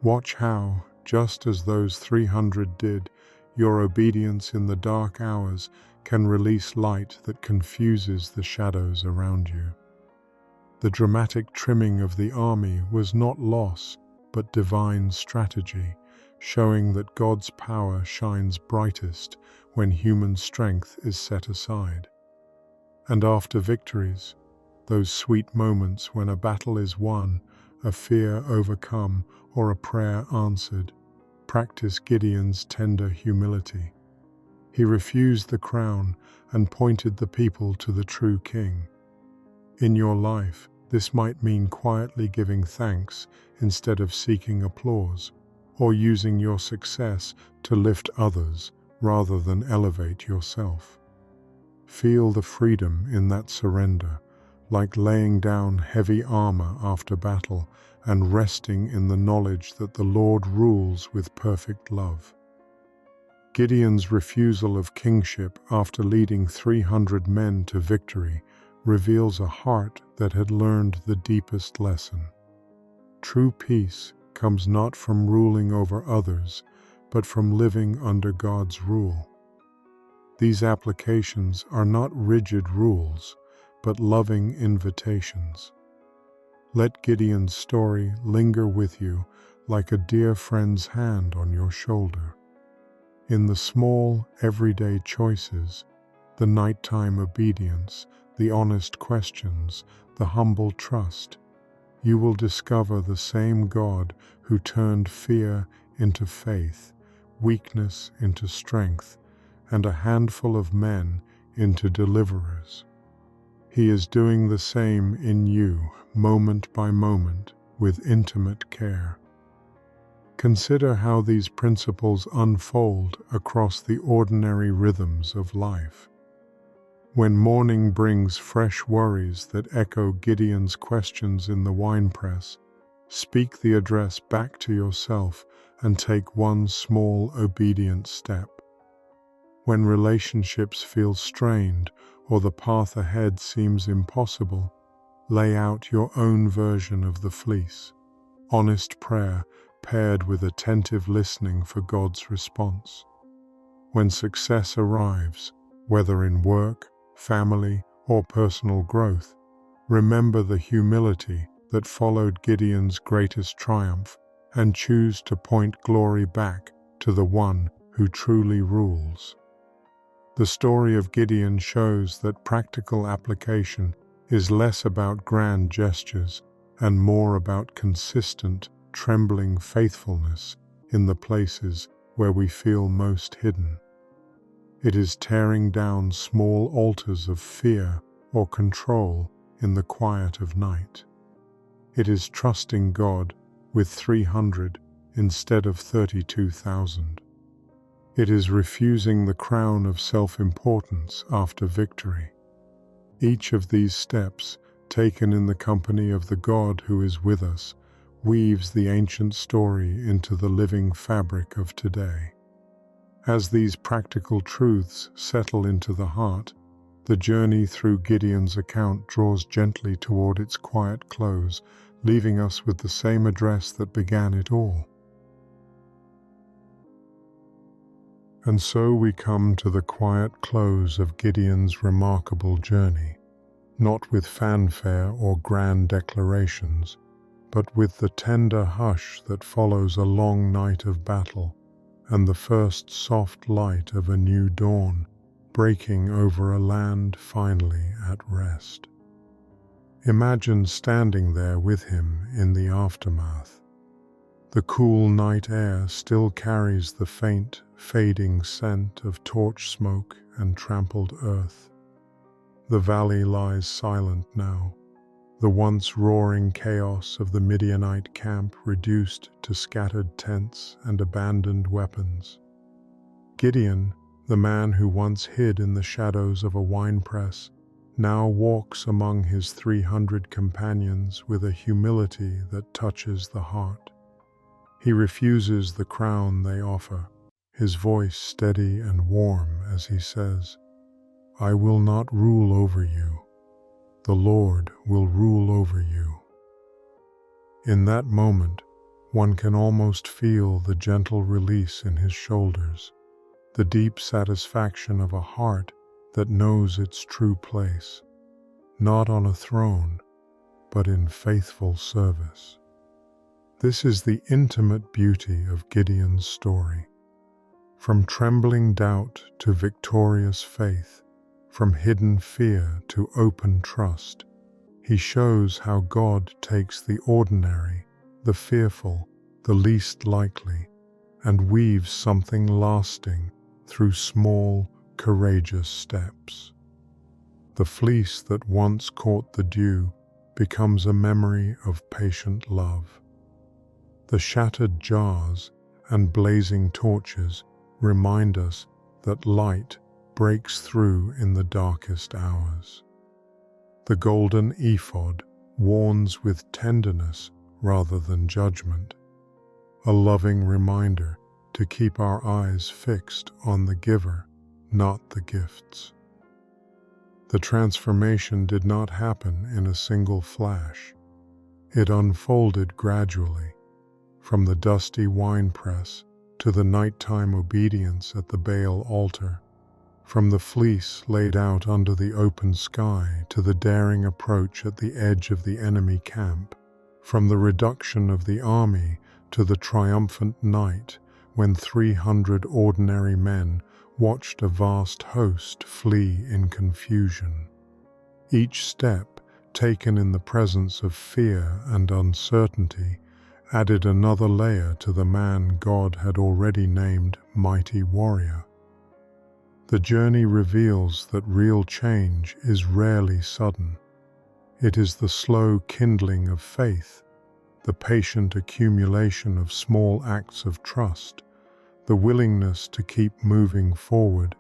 Watch how, just as those 300 did, your obedience in the dark hours can release light that confuses the shadows around you. The dramatic trimming of the army was not loss, but divine strategy, showing that God's power shines brightest when human strength is set aside. And after victories, those sweet moments when a battle is won, a fear overcome, or a prayer answered, practice Gideon's tender humility. He refused the crown and pointed the people to the true king. In your life, this might mean quietly giving thanks instead of seeking applause, or using your success to lift others rather than elevate yourself. Feel the freedom in that surrender, like laying down heavy armor after battle and resting in the knowledge that the Lord rules with perfect love. Gideon's refusal of kingship after leading 300 men to victory reveals a heart that had learned the deepest lesson. True peace comes not from ruling over others, but from living under God's rule. These applications are not rigid rules, but loving invitations. Let Gideon's story linger with you like a dear friend's hand on your shoulder. In the small, everyday choices, the nighttime obedience, the honest questions, the humble trust, you will discover the same God who turned fear into faith, weakness into strength, and a handful of men into deliverers. He is doing the same in you, moment by moment, with intimate care. Consider how these principles unfold across the ordinary rhythms of life. When morning brings fresh worries that echo Gideon's questions in the winepress, speak the address back to yourself and take one small, obedient step. When relationships feel strained or the path ahead seems impossible, lay out your own version of the fleece. Honest prayer paired with attentive listening for God's response. When success arrives, whether in work, family, or personal growth, remember the humility that followed Gideon's greatest triumph and choose to point glory back to the one who truly rules. The story of Gideon shows that practical application is less about grand gestures and more about consistent, trembling faithfulness in the places where we feel most hidden. It is tearing down small altars of fear or control in the quiet of night. It is trusting God with 300 instead of 32,000. It is refusing the crown of self-importance after victory. Each of these steps, taken in the company of the God who is with us, weaves the ancient story into the living fabric of today. As these practical truths settle into the heart, the journey through Gideon's account draws gently toward its quiet close, leaving us with the same address that began it all. And so we come to the quiet close of Gideon's remarkable journey, not with fanfare or grand declarations, but with the tender hush that follows a long night of battle and the first soft light of a new dawn breaking over a land finally at rest. Imagine standing there with him in the aftermath. The cool night air still carries the faint, fading scent of torch smoke and trampled earth. The valley lies silent now, the once roaring chaos of the Midianite camp reduced to scattered tents and abandoned weapons. Gideon, the man who once hid in the shadows of a winepress, now walks among his 300 companions with a humility that touches the heart. He refuses the crown they offer, his voice steady and warm as he says, "I will not rule over you. The Lord will rule over you." In that moment, one can almost feel the gentle release in his shoulders, the deep satisfaction of a heart that knows its true place, not on a throne, but in faithful service. This is the intimate beauty of Gideon's story. From trembling doubt to victorious faith, from hidden fear to open trust, he shows how God takes the ordinary, the fearful, the least likely, and weaves something lasting through small, courageous steps. The fleece that once caught the dew becomes a memory of patient love. The shattered jars and blazing torches remind us that light breaks through in the darkest hours. The golden ephod warns with tenderness rather than judgment, a loving reminder to keep our eyes fixed on the giver, not the gifts. The transformation did not happen in a single flash. It unfolded gradually, from the dusty winepress to the nighttime obedience at the Baal altar, from the fleece laid out under the open sky to the daring approach at the edge of the enemy camp, from the reduction of the army to the triumphant night when 300 ordinary men watched a vast host flee in confusion. Each step, taken in the presence of fear and uncertainty, added another layer to the man God had already named Mighty Warrior. The journey reveals that real change is rarely sudden. It is the slow kindling of faith, the patient accumulation of small acts of trust, the willingness to keep moving forward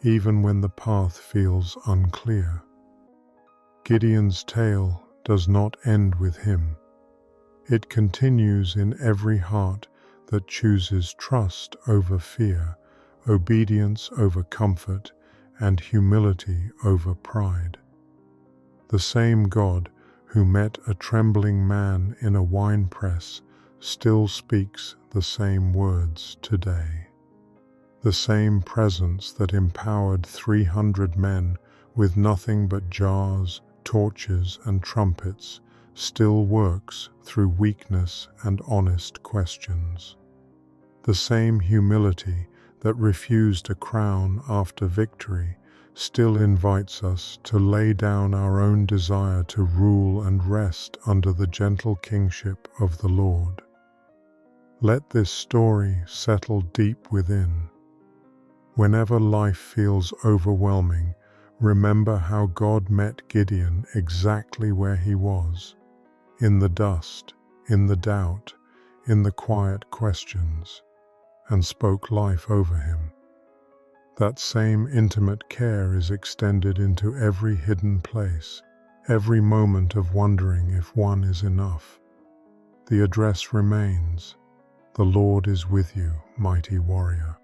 even when the path feels unclear. Gideon's tale does not end with him. It continues in every heart that chooses trust over fear, obedience over comfort, and humility over pride. The same God who met a trembling man in a winepress still speaks the same words today. The same presence that empowered 300 men with nothing but jars, torches, and trumpets still works through weakness and honest questions. The same humility that refused a crown after victory still invites us to lay down our own desire to rule and rest under the gentle kingship of the Lord. Let this story settle deep within. Whenever life feels overwhelming, remember how God met Gideon exactly where he was, in the dust, in the doubt, in the quiet questions, and spoke life over him. That same intimate care is extended into every hidden place, every moment of wondering if one is enough. The address remains: the Lord is with you, mighty warrior.